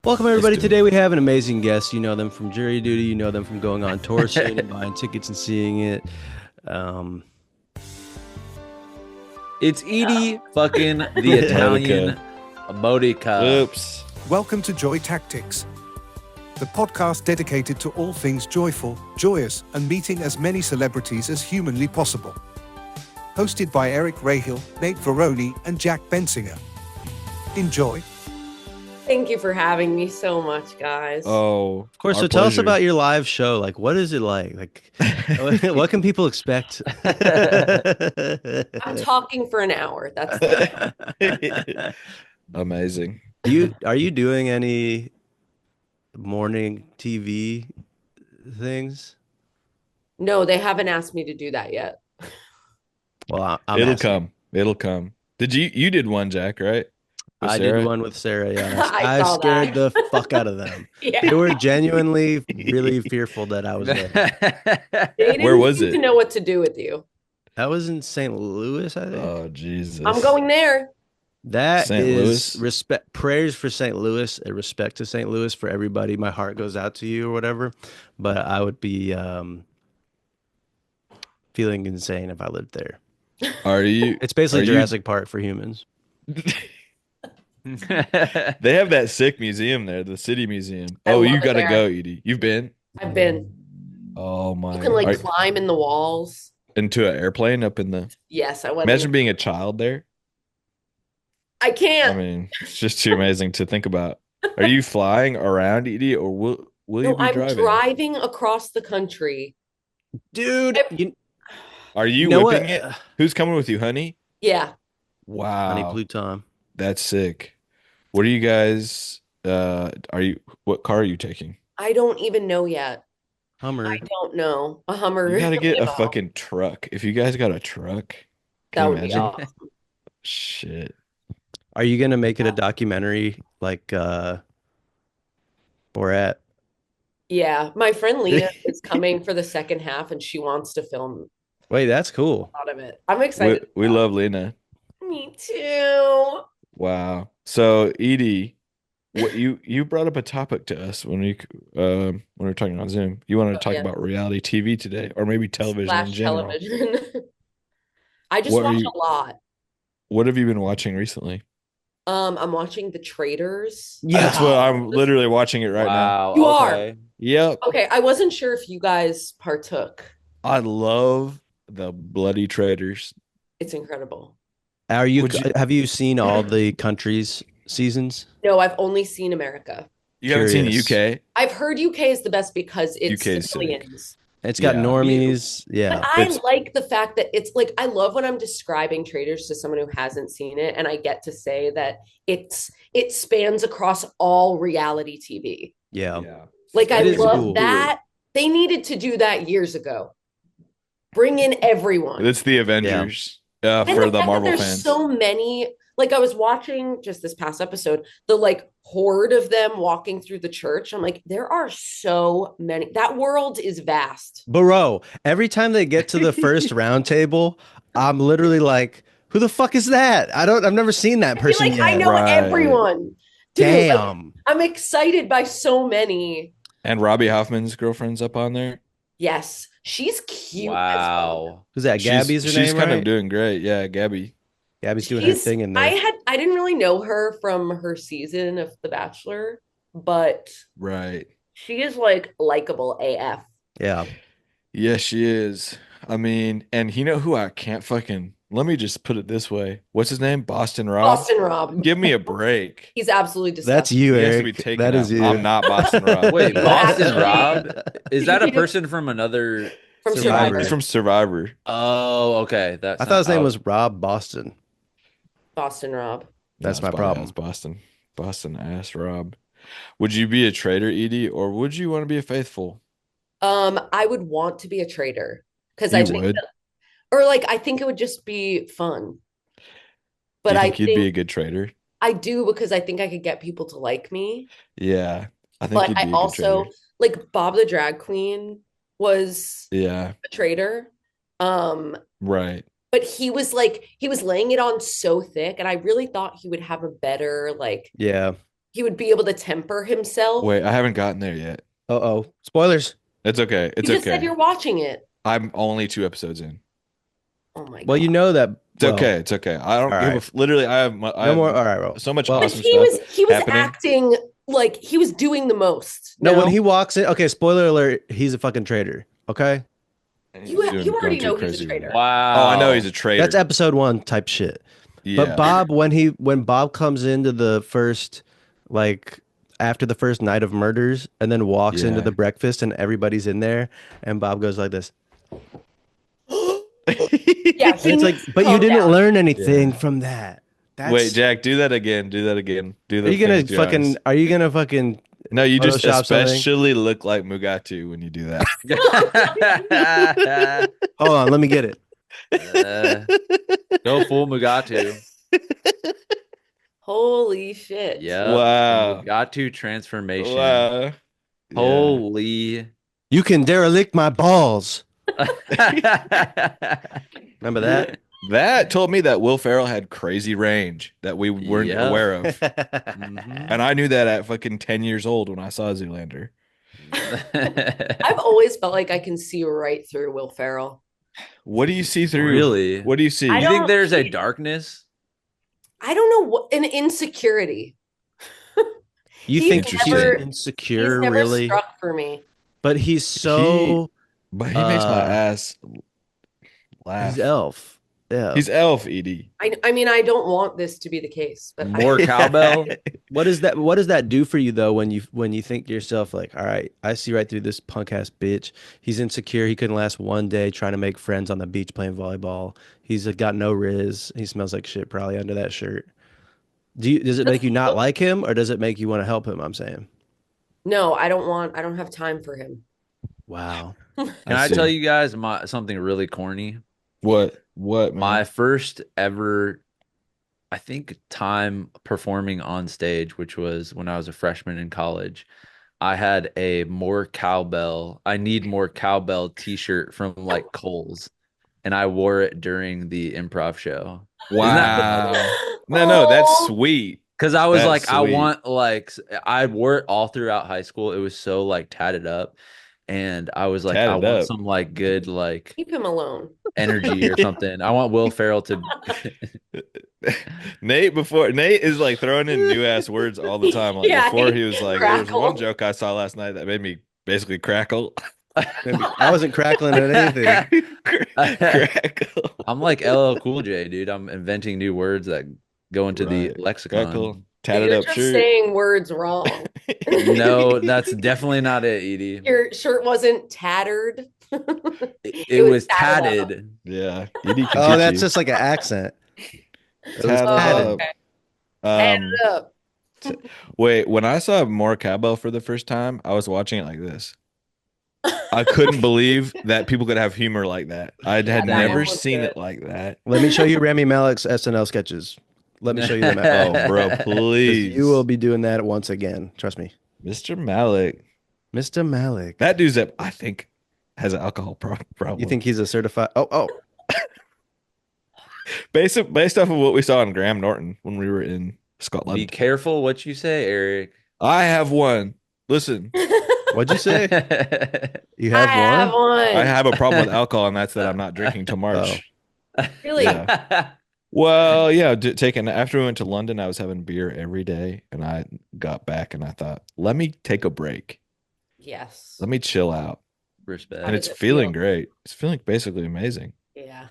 Welcome, everybody. Today we have an amazing guest. You know them from Jury Duty. You know them from going on tour soon and buying tickets and seeing it. Um, It's Edie fucking the Italian Modica. Oops. Welcome to Joy Tactics, the podcast dedicated to all things joyful, joyous, and meeting as many celebrities as humanly possible. Hosted by Eric Rahill, Nate Veroni, and Jack Bensinger. Enjoy. Thank you for having me so much, guys. Oh, of course. our So tell us pleasure. about your live show. Like, what is it like? Like, what can people expect? I'm talking for an hour. That's Amazing. Are you doing any morning TV things? No, they haven't asked me to do that yet. Well, I'm It'll asking. come. It'll come. You did one, Jack, right? With I Sarah? did one with Sarah. Yeah, I I saw scared that. the fuck out of them. Yeah. They were genuinely really fearful that I was there. They didn't Where was seem it? to know what to do with you. That was in St. Louis, I think. Oh, Jesus. I'm going there. That St. is Louis? respect, prayers for St. Louis, a respect to St. Louis for everybody. My heart goes out to you or whatever. But I would be feeling insane if I lived there. Are you? It's basically Are you- Jurassic Park for humans. They have that sick museum there, the city museum. I Oh, love you it got to there. go, Edie. You've been? I've been. Oh, my. You can like Are- climb in the walls. into an airplane up in the. Yes, I went. Imagine being a child there. I I can't. mean, it's just too amazing to think about. Are you flying around, Edie, or will you No, be I'm driving? driving across the country. Dude, you Are you know whipping what? it? Who's coming with you, honey? Yeah. Honey Wow, Pluton. that's sick. What are you guys? What car are you taking? I don't even know yet. Hummer. I don't know. A Hummer. You gotta get a No. fucking truck. If you guys got a truck, That can you would be imagine? awesome. Shit. Are you gonna make it a documentary like Borat? Yeah, my friend Leah is coming for the second half and she wants to film Wait, that's cool. a lot of it. I'm We excited. we love Lena. Me too. Wow. So Edie, what you brought up a topic to us when we were talking on Zoom. You wanted to Oh, talk yeah. about reality TV today, or maybe television in Slash general. television. I just What are watch you- a lot. What have you been watching recently? I'm watching The Traitors. Yeah. That's what I'm literally watching it right now. Wow. You are. okay. Yep. Okay, I wasn't sure if you guys partook. I love the bloody traitors. It's incredible. Have you seen all the countries seasons? No, I've only seen America. You haven't seen the Curious. UK? I've heard UK is the best because it's UK is sick. civilians. It's got Yeah. normies. Yeah. But I It's- like the fact that it's like I love when I'm describing Traitors to someone who hasn't seen it, and I get to say that it spans across all reality TV. Yeah. Like I It is love cool. that. They needed to do that years ago. Bring in everyone. It's the Avengers And for the the fact that Marvel there's fans. so many. Like I was watching just this past episode, the like horde of them walking through the church. I'm like, there are so many. That world is vast. Bro, every time they get to the first round table, I'm literally like, who the fuck is that? I've never seen that I feel person like I yet. know Right. everyone. Dude, like, Damn. I'm excited by so many. And Robbie Hoffman's girlfriend's up on there. Yes, she's cute. as fuck. Wow. Who's that? Gabby's her she's name, kind right? of doing great. Yeah, Gabby. Gabby's doing her She's- thing in I there. didn't really know her from her season of The Bachelor, but Right. she is like likable AF. Yeah. Yes, she is. I mean, and you know who I can't fucking, let me just put it this way. What's his name? Boston Rob? Boston Rob. Give me a break. He's absolutely disgusting. That's you, He has to Eric. be taken That out. is you. I'm not Boston Rob. Wait, You Boston actually- Rob? Is that a person from another? from Survivor. Survivor. He's from Survivor. Oh, okay. That's I thought his name not- was Rob Boston. Boston Rob. That's No, my it's problem. it's Boston. Boston ass Rob. Would you be a traitor, Edie, or would you want to be a faithful? I would want to be a traitor because You I think would? that, or like I think it would just be fun. But Do you I think you'd think be a good traitor? I do because I think I could get people to like me. Yeah. I think But you'd be I a good also traitor. like Bob the drag queen was Yeah, a traitor. right. But he was laying it on so thick, and I really thought he would have a better like Yeah. he would be able to temper himself. Wait, I haven't gotten there yet. Uh-oh. Spoilers. It's okay. It's You just said okay. you're watching it. I'm only 2 episodes in. Oh my Well, god. you know that. It's okay. It's okay. I don't all give right. literally. I have No more. All right, bro. so much Well, But awesome he stuff. was happening. acting like he was doing the most. No, when he walks in, okay, spoiler alert, he's a fucking traitor. Okay? You already going know too he's a crazy. traitor. Wow. Oh, I know he's a traitor. That's episode 1 type shit. Yeah. But Bob, when Bob comes into the first, like after the first night of murders, and then walks into Yeah. the breakfast, and everybody's in there, and Bob goes like this. Yeah, And it's like, but you calm didn't down. learn anything from that. That's, Wait, Jack, do that again. Do that again. Do are that. you gonna fucking? Are you gonna fucking? No, you just Photoshop something? especially look like Mugatu when you do that. Hold on, let me get it. Go full Mugatu. Holy shit. Yeah. Wow. Mugatu transformation. Wow. Holy. You can derelict my balls. Remember that? That told me that Will Ferrell had crazy range that we weren't Yeah. aware of. Mhm. And I knew that at fucking 10 years old when I saw Zoolander. I've always felt like I can see right through Will Ferrell. What do you see through? Really? What do you see? I You think don't- there's a darkness? I don't know what an insecurity. You He's think he's never- insecure, He's never really? struck for me. But he's so But he makes my ass laugh. he's elf. Yeah. He's elf, Edie. I mean, I don't want this to be the case, but More cowbell? What does that do for you though when you think to yourself like, all right, I see right through this punk ass bitch. He's insecure. He couldn't last one day trying to make friends on the beach playing volleyball. He's got no riz. He smells like shit probably under that shirt. Does it make you not like him or does it make you want to help him? I'm saying. no, I don't have time for him. Wow. Can I see. tell you guys something really corny? What? What, man? My first ever, I think, time performing on stage, which was when I was a freshman in college. I had a I need more cowbell t-shirt from like Kohl's, and I wore it during the improv show. Wow. No, that's Oh. sweet. Because I was That's like, I sweet. want I wore it all throughout high school. It was so like tatted up. And I was like, I Tatted want up. some like good like Keep him alone. energy or something. I want Will Ferrell to Nate is like throwing in new ass words all the time. Like Yeah, before he was like, there was crackle. one joke I saw last night that made me basically crackle. I wasn't crackling at anything. Crackle. I'm like LL Cool J, dude. I'm inventing new words that go into the Right. lexicon. Crackle. Tatted You're up just shirt. saying words wrong. No, that's definitely not it, Edie. Your shirt wasn't tattered. It was tatted up. tatted. Yeah. Edie can Oh, teach that's you. just like an accent. It was Tatted tatted. up. Okay. Um, Tatted up. Wait, when I saw more cowbell for the first time, I was watching it like this. I couldn't believe that people could have humor like that. I had that never one was seen good. it like that. Let me show you Rami Malek's SNL sketches. Let me show you them. Oh, bro, 'Cause please. You will be doing that once again. Trust me. Mr. Malik. Mr. Malek. That dude's that I think has an alcohol problem. You think he's a certified? Oh. based off of what we saw in Graham Norton when we were in Be Scotland? careful what you say, Eric. I have one. Listen, What'd you say? You I have have one? one. I have a problem with alcohol, and that's that I'm not drinking till March. Really? Yeah. Well, yeah, after we went to London, I was having beer every day, and I got back and I thought, let me take a break. Yes. Let me chill out. Respect. And does it's it feeling feel? great. It's feeling basically amazing. Yeah.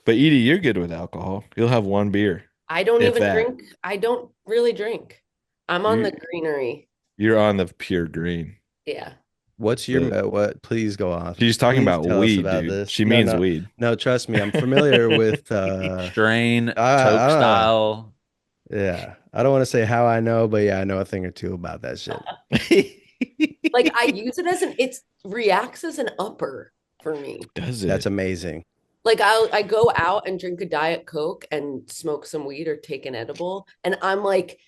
But Edie, you're good with alcohol. You'll have one beer. I don't If even that. drink. I don't really drink. I'm on You- the greenery. You're on the pure green. Yeah. What's your what? Please go on. She's talking Please about tell us weed, about dude. this. She No, means no. weed. No, trust me. I'm familiar with. Strain, Toke don't know. style. Yeah, I don't want to say how I know, but yeah, I know a thing or two about that shit. Like I use it as it reacts as an upper for me. Does it? That's amazing. Like I go out and drink a Diet Coke and smoke some weed or take an edible, and I'm like,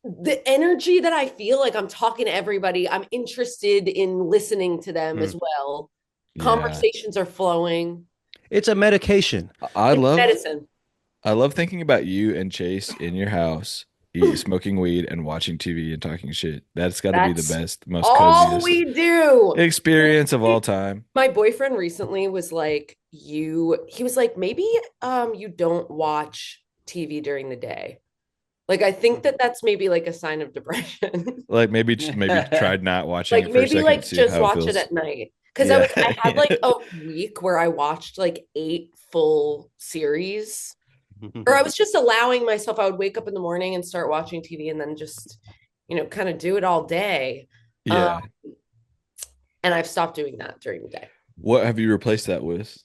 the energy that I feel like I'm talking to everybody, I'm interested in listening to them as well. Yeah. Conversations are flowing. It's a medication. I It's love medicine. I love thinking about you and Chase in your house smoking weed and watching TV and talking shit. That's got to be the That's best, most all coziest we do. experience of all time. My boyfriend recently was like, he was like, maybe you don't watch TV during the day. Like, I think that that's maybe like a sign of depression. Like maybe tried not watching Like it for a maybe second to like see just how it watch it feels. at night. Because Yeah. I had like a week where I watched like 8 full series. Or I was just allowing myself, I would wake up in the morning and start watching TV and then just, kind of do it all day. Um, Yeah. and I've stopped doing that during the day. What have you replaced that with?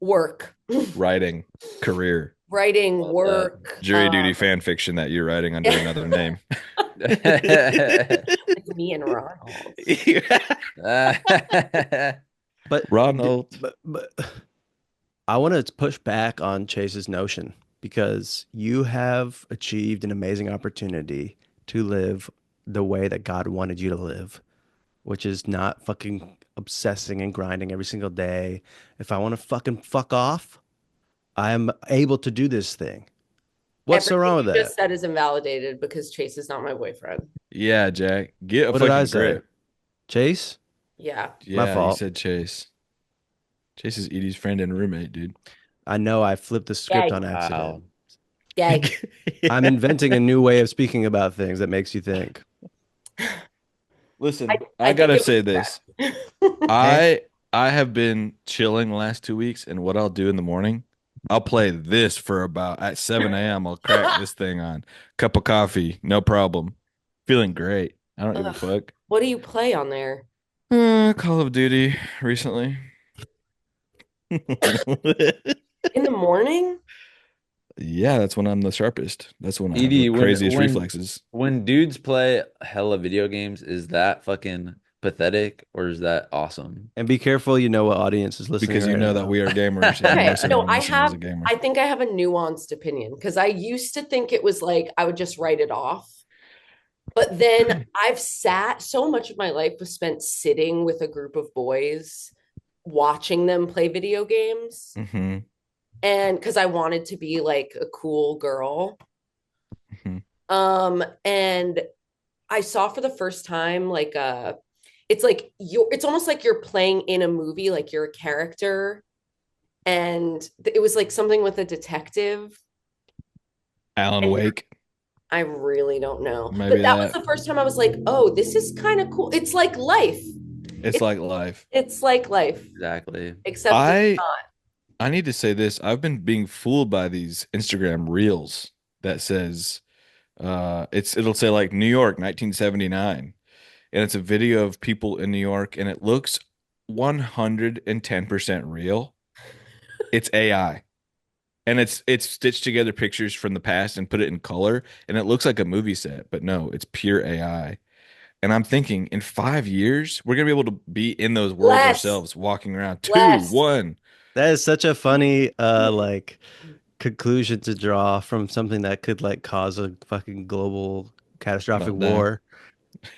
Work, Writing, career, writing, Love that. work, jury duty fan fiction that you're writing under another name. like me and Ronald. But Ronald. but I want to push back on Chase's notion because you have achieved an amazing opportunity to live the way that God wanted you to live, which is not fucking obsessing and grinding every single day. If I want to fucking fuck off, I'm able to do this thing. What's so Everything wrong with you that? just said is invalidated because Chase is not my boyfriend. Yeah, Jack. Get a What did I fucking say? grip. Chase? Yeah. Yeah, fault. you said Chase. Chase is Edie's friend and roommate, dude. I know I flipped the script Yay. on accident. Wow. Yay. I'm inventing a new way of speaking about things that makes you think. Listen, I I think gotta it was say this. I have been chilling the last 2 weeks, and what I'll do in the morning, I'll play this for about at 7 a.m. I'll crack this thing on. Cup of coffee, no problem. Feeling great. I don't give a Ugh. fuck. What do you play on there? Call of Duty recently. In the morning? Yeah, that's when I'm the sharpest. That's when I have Edie, the craziest when reflexes. when dudes play hella video games, is that fucking pathetic or is that awesome? And be careful, you know what audience is listening Because you right know now. that we are gamers and Okay. most No, everyone I listening is a have, gamer. I think I have a nuanced opinion because I used to think it was like I would just write it off. But then I've sat, so much of my life was spent sitting with a group of boys, watching them play video games. Mm-hmm. And because I wanted to be like a cool girl. Mhm. And I saw for the first time like it's like it's almost like you're playing in a movie, like you're a character. And it was like something with a detective. Alan Wake. I really don't know. Maybe But that was that. the first time I was like, oh, this is kind of cool. It's like life. It's like life. It's like life, Exactly. except it's I need to say this. I've been being fooled by these Instagram reels that says it'll say like New York 1979 and it's a video of people in New York and it looks 110% real. It's AI. And it's stitched together pictures from the past and put it in color and it looks like a movie set, but no, it's pure AI. And I'm thinking in 5 years, we're gonna be able to be in those worlds Less. ourselves, walking around. Two, Less. one. That is such a funny like conclusion to draw from something that could like cause a fucking global catastrophic Meltdown. war.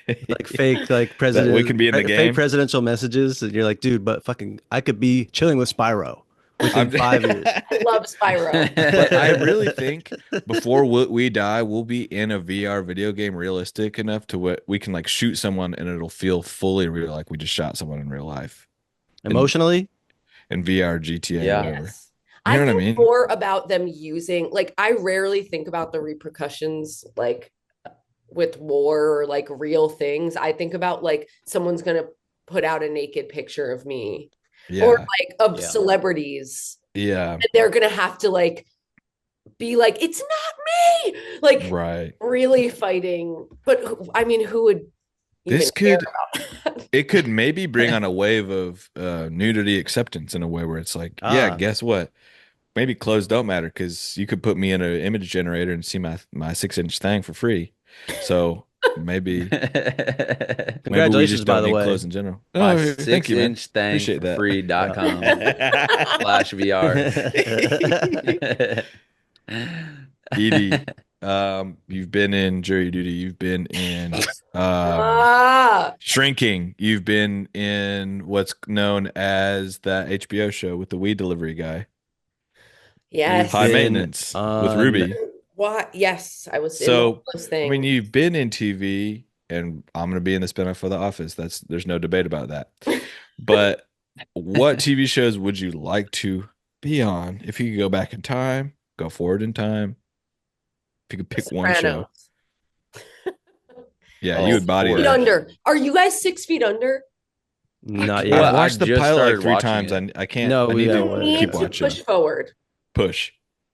Like fake like That we can be in the fake game. presidential messages and you're like, dude, but fucking I could be chilling with Spyro within I'm- 5 years. I love Spyro. But I really think before we die, we'll be in a VR video game realistic enough to what we can like shoot someone and it'll feel fully real, like we just shot someone in real life Emotionally, in VR, GTA, Yeah. whatever. Yes. You know I what I think mean? more about them using, like, I rarely think about the repercussions, like with war or like real things. I think about like someone's gonna put out a naked picture of me or Yeah, like of Yeah. celebrities, yeah, and they're gonna have to like be like, it's not me, like right. really fighting. But I mean, who would This even care could about that? it could maybe bring on a wave of nudity acceptance in a way where it's like, yeah, Ah. guess what? Maybe clothes don't matter because you could put me in an image generator and see my 6-inch thing for free. So maybe we congratulations, just by don't the need way. clothes in general. My Oh, thank you, man. 6-inch thing Appreciate for that. free.com slash VR. Edie, you've been in jury duty. You've been in Ah, shrinking. You've been in what's known as that HBO show with the weed delivery guy. yes. High Been maintenance with on Ruby. What? Yes, I was in all So, those I mean, things. you've been in TV, and I'm going to be in the spinoff for The Office. There's no debate about that. But what TV shows would you like to be on if you could go back in time, go forward in time? If you could The pick one show, Sopranos. yeah, you Oh, would Six body feet that. Forge. under. Are you guys 6 feet under? Not I've Well, yet. I watched the just pilot like started 3 watching times. it. I can't. No, I we need gotta to You watch keep need it. to watching. push forward. Push,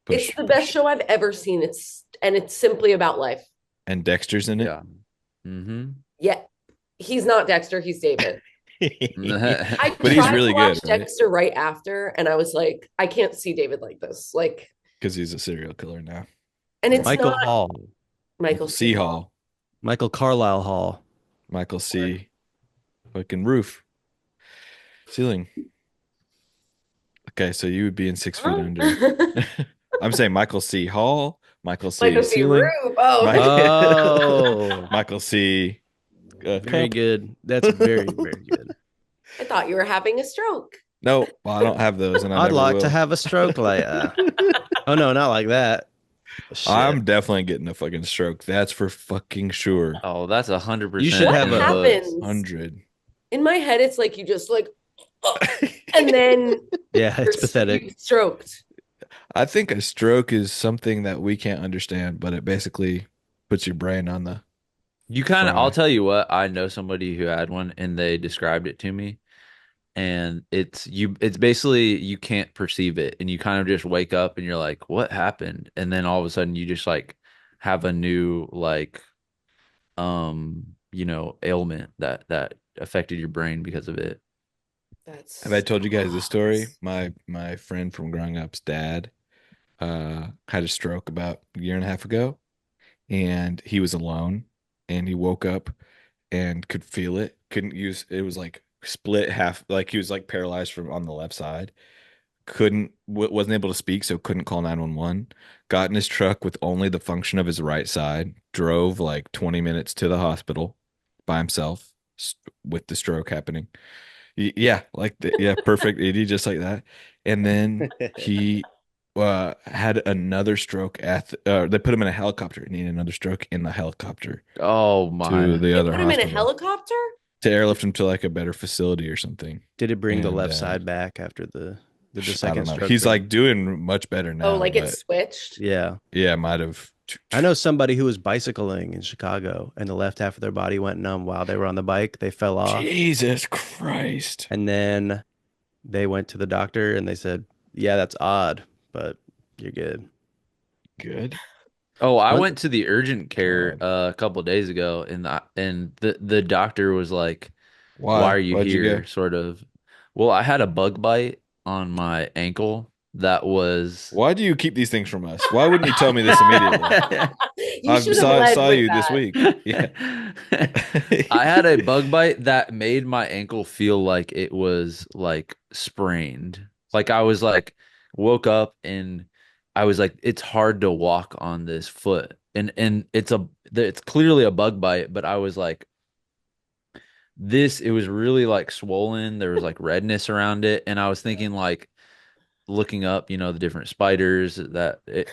It's push, the best push. show I've ever seen. It's simply about life. And Dexter's in it. Yeah. Mm-hmm. Yeah, he's not Dexter. He's David. I But he's tried to really watch good, right? Dexter right after, and I was like, I can't see David like this. Like, Because he's a serial killer now. and it's Michael not Hall. Michael C. C. Hall. Hall, Michael Carlisle Hall. Michael C. Fucking roof, ceiling. Okay, so you would be in 6 feet Huh? under. I'm saying Michael C. Hall, Michael C. Michael C. Ceiling, Roof. Oh, Mike- Oh, Michael C. very Cup. good. That's very, very good. I thought you were having a stroke. No, well, I don't have those, and I I'd never like will. to have a stroke like Oh no, not like that. Shit. I'm definitely getting a fucking stroke. That's for fucking sure. Oh, that's 100%. You should What have a- happens? 100. In my head, it's like you just like, and then Yeah, it's you're pathetic. stroked. I think a stroke is something that we can't understand, but it basically puts your brain on the You kind of, fry. I'll tell you what, I know somebody who had one and they described it to me. And it's basically you can't perceive it. And you kind of just wake up and you're like, what happened? And then all of a sudden you just like have a new like ailment that affected your brain because of it. That's Have I told you guys this story? gross. My friend from growing up's dad had a stroke about a year and a half ago, and he was alone, and he woke up and could feel it. Couldn't use it was like split half, like he was like paralyzed from on the left side. Wasn't able to speak, so couldn't call 911. Got in his truck with only the function of his right side, drove like 20 minutes to the hospital by himself with the stroke happening. Yeah, yeah, perfect. He just like that. And then he had another stroke they put him in a helicopter and he had another stroke in the helicopter Oh to my. the They other put him in a hospital helicopter? to airlift him to like a better facility or something. Did it bring the And, left side back after the did the I second don't know. stroke He's bring- like doing much better now. Oh, like but it switched? Yeah. yeah, might have. I know somebody who was bicycling in Chicago and the left half of their body went numb while they were on the bike. They fell off. Jesus Christ. And then they went to the doctor and they said, yeah, that's odd, but you're good. Good. Oh, I What? went to the urgent care God. a couple of days ago and the doctor was like, why are you Why'd you here? go? Sort of. Well, I had a bug bite on my ankle that was Why do you keep these things from us? Why wouldn't you tell me this immediately? You I should have led saw with you this that. week. Yeah. I had a bug bite that made my ankle feel like it was like sprained. Like I was like woke up and I was like it's hard to walk on this foot. And it's clearly a bug bite, but I was like it was really like swollen. There was like redness around it and I was thinking like looking up, the different spiders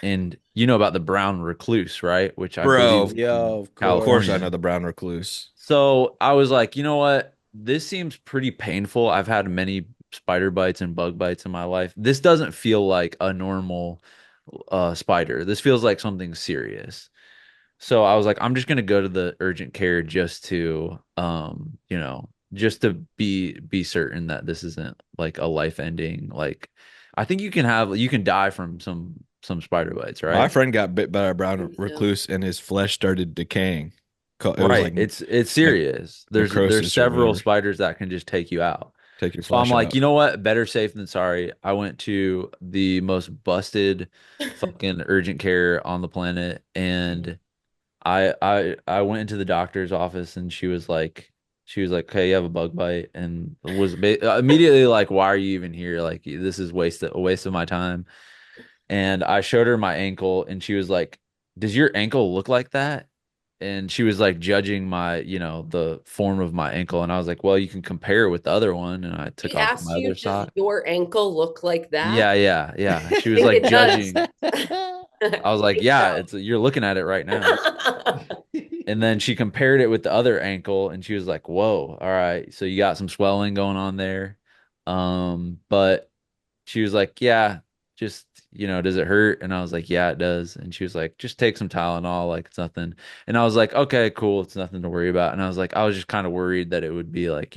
and you know about the brown recluse, right? Which I Bro, believe Yo, of Of course I California. know the brown recluse. So I was like, you know what? This seems pretty painful. I've had many spider bites and bug bites in my life. This doesn't feel like a normal spider. This feels like something serious. So I was like, I'm just gonna go to the urgent care just to just to be certain that this isn't like a life ending. Like I think you can die from some spider bites, right? My friend got bit by a brown Yeah. recluse and his flesh started decaying. It was Right. like It's serious. There's necrosis or several whatever. spiders that can just take you out. take your So I'm flesh like, out. you know what? Better safe than sorry. I went to the most busted fucking urgent care on the planet, and I went into the doctor's office, and she was like, "Hey, you have a bug bite," and was immediately like, "Why are you even here? Like, this is a waste of my time." And I showed her my ankle, and she was like, "Does your ankle look like that?" And she was like judging the form of my ankle, and I was like, "Well, you can compare it with the other one." And I took He off asked my you, other does sock. your ankle look like that? Yeah. She was think like it does. judging. I was like, yeah, you're looking at it right now. And then she compared it with the other ankle and she was like, whoa, all right. So you got some swelling going on there. But she was like, yeah, just, does it hurt? And I was like, yeah, it does. And she was like, just take some Tylenol, like it's nothing. And I was like, okay, cool, it's nothing to worry about. And I was like, I was just kind of worried that it would be like,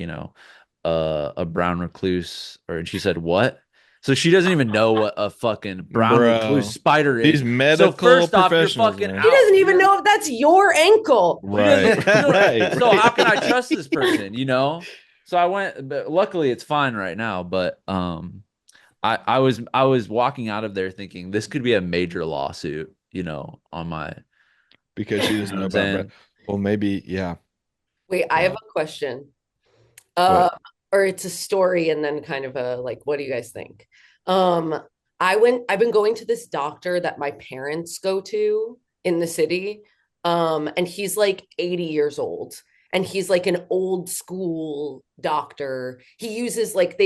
a brown recluse. And she said, what? So she doesn't even know what a fucking brown recluse Bro, spider is. these So medical first off, you're professionals, fucking man. He out. doesn't even know if that's your ankle. She doesn't, Right. so how can I trust this person, So I went, but luckily it's fine right now. But I was walking out of there thinking this could be a major lawsuit, on my, Because she you doesn't know what know I'm about saying? well, maybe, yeah. Wait, I have Yeah. a question. What? Uh, or it's a story and then kind of a like, what do you guys think? Um, I've been going to this doctor that my parents go to in the city. And he's like 80 years old and he's like an old school doctor. He uses like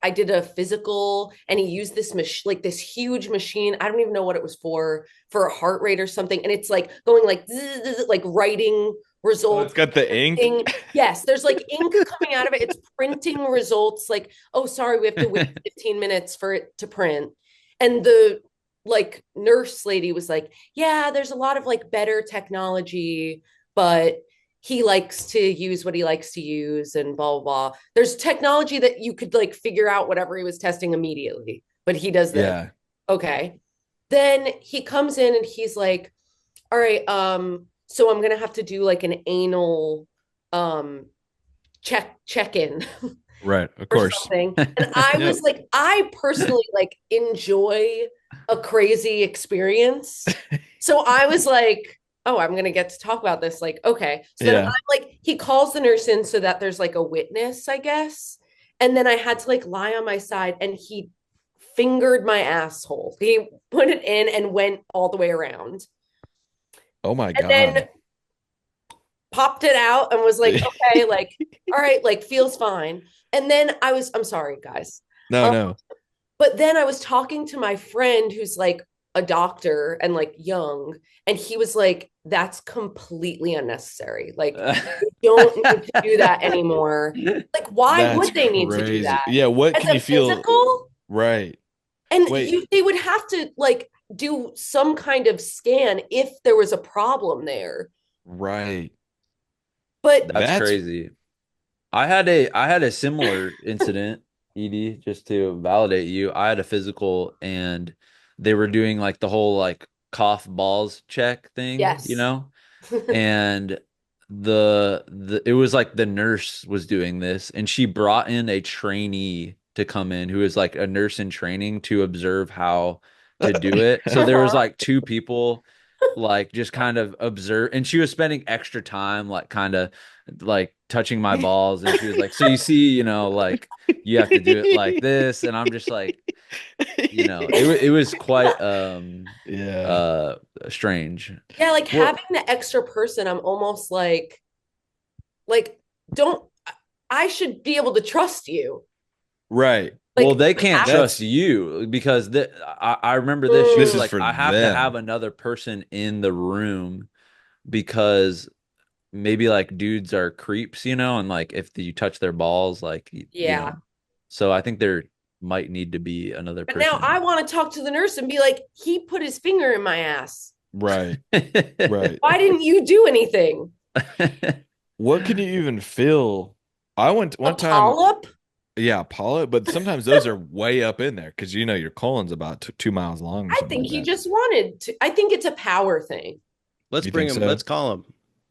I did a physical and he used this machine, like this huge machine. I don't even know what it was for a heart rate or something. And it's like going like, zzz, like writing Oh, it's results. got the ink. Yes, there's like ink coming out of it. It's printing results. Like, oh, sorry, we have to wait 15 minutes for it to print. And the like nurse lady was like, yeah, there's a lot of like better technology, but he likes to use what he likes to use and blah, blah, blah. There's technology that you could like figure out whatever he was testing immediately, but he does this. Yeah. Okay. Then he comes in and he's like, all right, so I'm gonna have to do like an anal um check in Right. Of or course. something. And I Yep. was like, I personally like enjoy a crazy experience. So I was like, oh, I'm gonna get to talk about this. Like, okay. So then I'm Yeah. like, he calls the nurse in so that there's like a witness, I guess. And then I had to like lie on my side and he fingered my asshole. He put it in and went all the way around. Oh my And then God. popped it out and was like, okay, like, all right, like feels fine. And then I'm sorry, guys. No, Um, no. but then I was talking to my friend who's like a doctor and like young, and he was like, that's completely unnecessary. Like, you don't need to do that anymore. Like, why That's would they need to do crazy. that? Yeah, what As can you a feel? physical? Right. And Wait, they would have to like do some kind of scan if there was a problem there. right. But That's That's crazy. I had a similar incident, Edie, just to validate you. I had a physical and they were doing like the whole like cough balls check thing, yes. and the it was like the nurse was doing this and she brought in a trainee to come in who is like a nurse in training to observe how to do it. So there was Uh-huh. like two people like just kind of observe, and she was spending extra time like kind of like touching my balls, and she was like, so you see, like you have to do it like this, and I'm just like, it was quite Yeah. uh strange. Yeah, like Well, having the extra person, I'm almost like, don't I should be able to trust you. Right. well, Like they can't have, trust That's you because I remember this. She this was is mm, like, for I have to them. have another person in the room because maybe like dudes are creeps, and like if you touch their balls, like yeah. so I think there might need to be another But now person. I want to talk to the nurse and be like, he put his finger in my ass. Right. Right. Why didn't you do anything? What can you even feel? I went A one time, polyp? yeah, polyp, but sometimes those are way up in there because your colon's about 2 miles long or I something think like he that. just wanted to. I think it's a power thing. Let's You bring think him. so? Let's call him.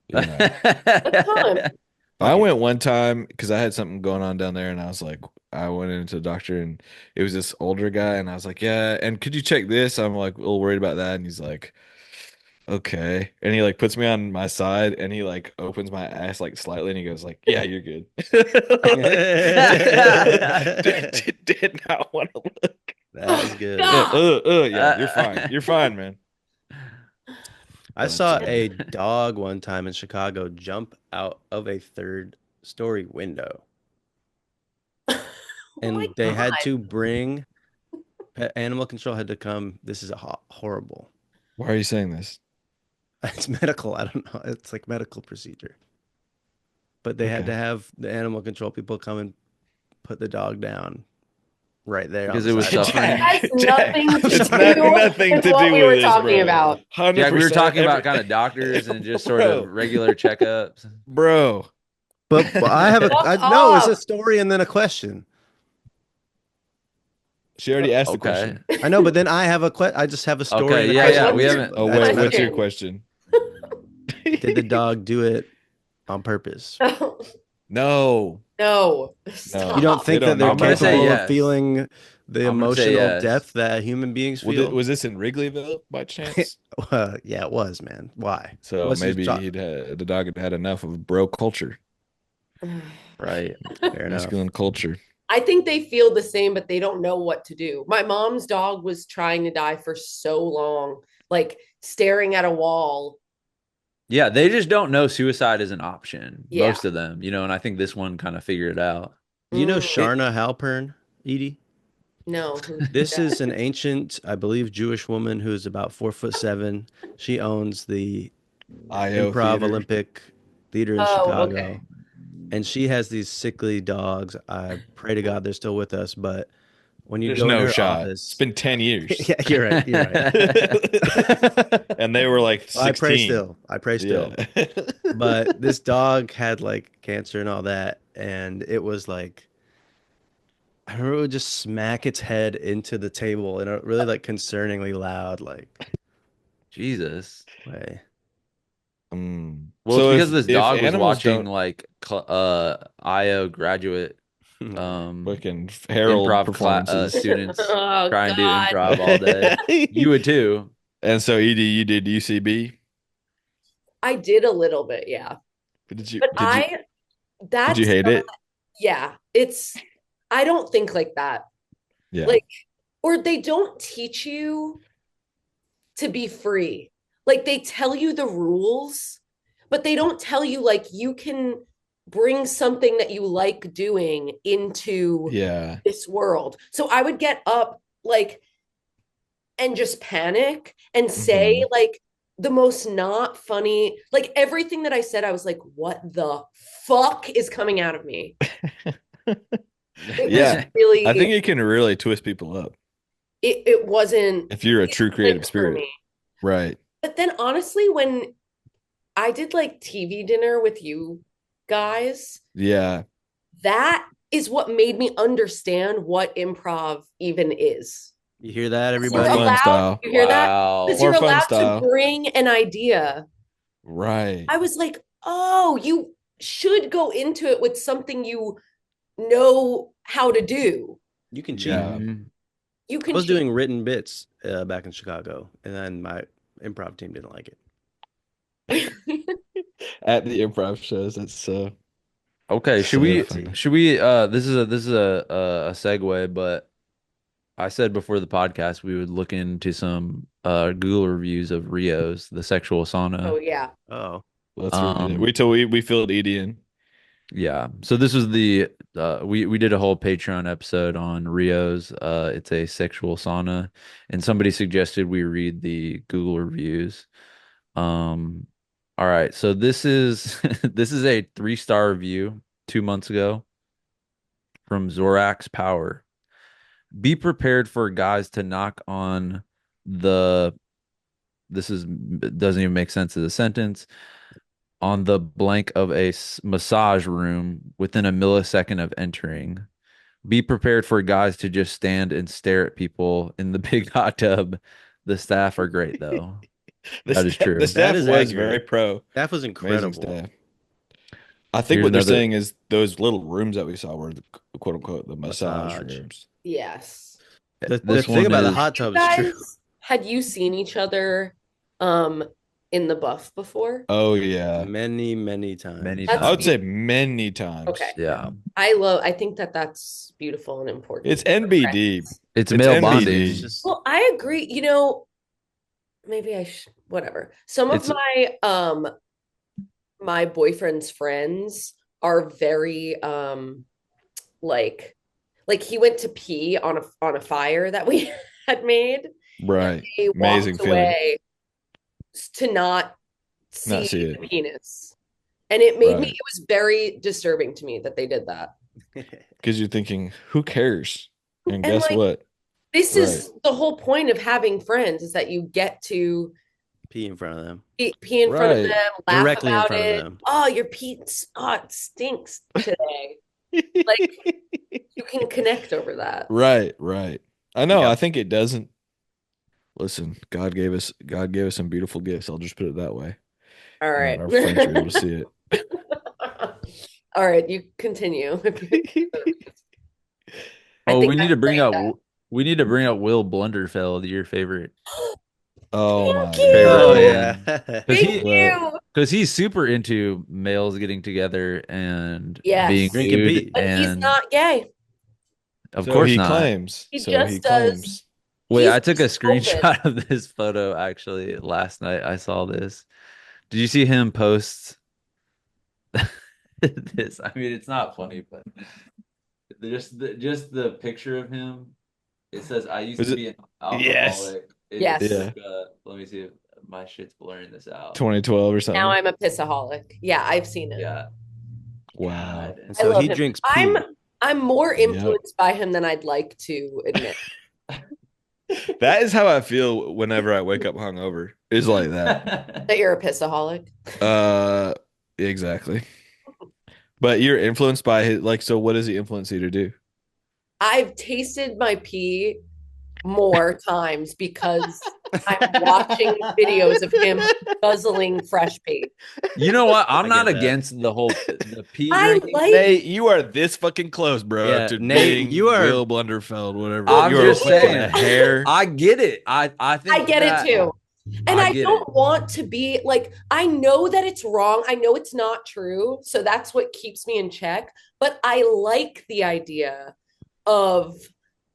Yeah. Let's tell him. I Fuck it. went one time because I had something going on down there, and I was like, I went into the doctor, and it was this older guy, and I was like, yeah, and could you check this? I'm like a little worried about that, and he's like, okay, and he like puts me on my side, and he like opens my ass like slightly, and he goes like, yeah, you're good. Like, did not want to look. That's good. Yeah, Stop. yeah, you're fine. You're fine, man. I But saw a dog one time in Chicago jump out of a third story window, Oh my and they had God. to bring pet animal control had to come. This is horrible. Why are you saying this? It's medical. I don't know. It's like medical procedure. But they had Okay. to have the animal control people come and put the dog down right there on Because the it was sidewalk. suffering. Has Jack, nothing to it's do nothing with to what do we with were this, talking bro. about. 100%. Yeah, we were talking about kind of doctors and just sort of Bro, regular checkups. bro. But I have Fuck no, it's a off. story and then a question. She already asked the Okay. question. I know, but then I have I just have a story Okay. and a Yeah. All right, question. Yeah. what's We your haven't. Oh wait, what's your question? question? Did the dog do it on purpose? No, No, You no, don't stop. they think that don't they're know I'm gonna about say capable that. of yes. feeling the I'm gonna say emotional yes. depth that human beings feel? Was this in Wrigleyville by chance? Yeah, it was, man. Why? So What's your maybe shot? the dog had had enough of bro culture, Right. Fair enough. masculine culture. I think they feel the same, but they don't know what to do. My mom's dog was trying to die for so long, like staring at a wall. Yeah. They just don't know suicide is an option. Yeah. Most of them, and I think this one kind of figured it out. Do you know Mm, Sharna Halpern, Edie? no, who's This that? is an ancient, I believe, Jewish woman who is about 4'7". She owns the IO Improv theater. Olympic Theater in Oh, okay. Chicago. And she has these sickly dogs. I pray to God they're still with us. But when you There's go in no her shot. It's office, been 10 years. yeah, you're right. You're right. And they were like I pray 16. still. I pray still. Yeah. But this dog had like cancer and all that. And it was like, I remember it would just smack its head into the table in a really like concerningly loud like Jesus. way. Well, it's So because this if dog was animals watching don't like IO graduate fucking Harold improv performances. students Oh try and do God. improv all day. You would too. And so Edie, you did UCB. I did a little bit, yeah. Did you But did you did you that's hate it? yeah, I don't think like that. Yeah. Like, or they don't teach you to be free. Like they tell you the rules, but they don't tell you like you can bring something that you like doing into Yeah. this world. So I would get up like and just panic and say Mhm. like the most not funny, like everything that I said, I was like, what the fuck is coming out of me? It was Yeah. I think really, it can really twist people up it wasn't if you're a true creative for spirit. me. Right. But then honestly, when I did like TV dinner with you guys, Yeah. that is what made me understand what improv even is. You hear that, You're More everybody? fun allowed, style. you hear that? Because More you're fun allowed to style. bring an idea. Right. I was like, oh, you should go into it with something you know how to do. You can cheat. Yeah. Mhm. You I can was cheat. doing written bits back in Chicago, and then my improv team didn't like it. At the improv shows. That's so Okay, so funny. should we this is a segue, but I said before the podcast we would look into some Google reviews of Rio's, the sexual Oh sauna. yeah. Oh, Let's read it. Um We filled Edie in. yeah. So this was the we did a whole Patreon episode on Rio's. It's a sexual sauna, and somebody suggested we read the Google reviews. Um all right, so this is this is a 3-star review 2 months ago from Zorax Power. Be prepared for guys to knock on the this is doesn't even make sense as a sentence on the blank of a massage room within a millisecond of entering. Be prepared for guys to just stand and stare at people in the big hot tub. The staff are great though. That is The true. staff is was accurate. very pro. that was Amazing incredible. staff. I think Here's what they're another saying is those little rooms that we saw were the quote unquote the massage Massage. rooms. Yes. The this thing one about the is hot You tub is true. guys, had you seen each other um in the buff before? Oh yeah. Many, many times. many That's I would times. say many times. Okay. Yeah. I think that that's beautiful and important. It's NBD. It's It's male NBD. bonding. It's just Well, I agree. You know, maybe I should, whatever. Some of It's my boyfriend's friends are very like he went to pee on a fire that we had made. Right. He Amazing walked feeling. away to not Not see see the it. penis. And it made me, Right. it was very disturbing to me that they did that. Because you're thinking, who cares? And And guess like, what? this Right. is the whole point of having friends is that you get to Pee in front of them. pee in front of Right. them, laugh Directly in about front of it. them. Oh, your pee, oh, it stinks today. Like, you can connect over that. Right, right. I know. Yeah. I think it doesn't. Listen, God gave us some beautiful gifts. I'll just put it that way. All right. Our friends are able to see All right, you continue. it. I Oh, think I played that. we need to bring up Will Blunderfeld, your favorite Oh Thank my you. favorite Oh God. yeah. man. Because Thank he you. because he's super into males getting together and being Yes. Drinking nude, pee. But he's and not gay. of So course he not. claims. He So he just does. claims. Wait, He's I took a just open. screenshot of this photo actually last night. I saw this. Did you see him post this? I mean, it's not funny, but just the picture of him. It says, "I used Is to it? be an Yes. alcoholic." Yes. It's Yeah. like, let me see if my shit's blurring this out. 2012 or Now something. I'm a pissaholic. Yeah, I've seen it. Yeah. Wow. God. And I so love he him. drinks I'm pee. I'm more Yep. influenced by him than I'd like to admit. That is how I feel whenever I wake up hungover. It's like that. That you're a pissaholic. Uh, exactly. But you're influenced by his, like, so what does he influence you to do? I've tasted my pee more times because I'm watching videos of him guzzling fresh pee. You know what? I'm I not get that. against the pee I drinking. like Nate, you are this fucking close, bro, Yeah, to Nate, being you are- Will Blunderfeld, whatever. I'm You are just within saying. a hair. I get it. I I think get it that too. And I get don't it. want to be like, I know that it's wrong. I know it's not true. So that's what keeps me in check. But I like the idea of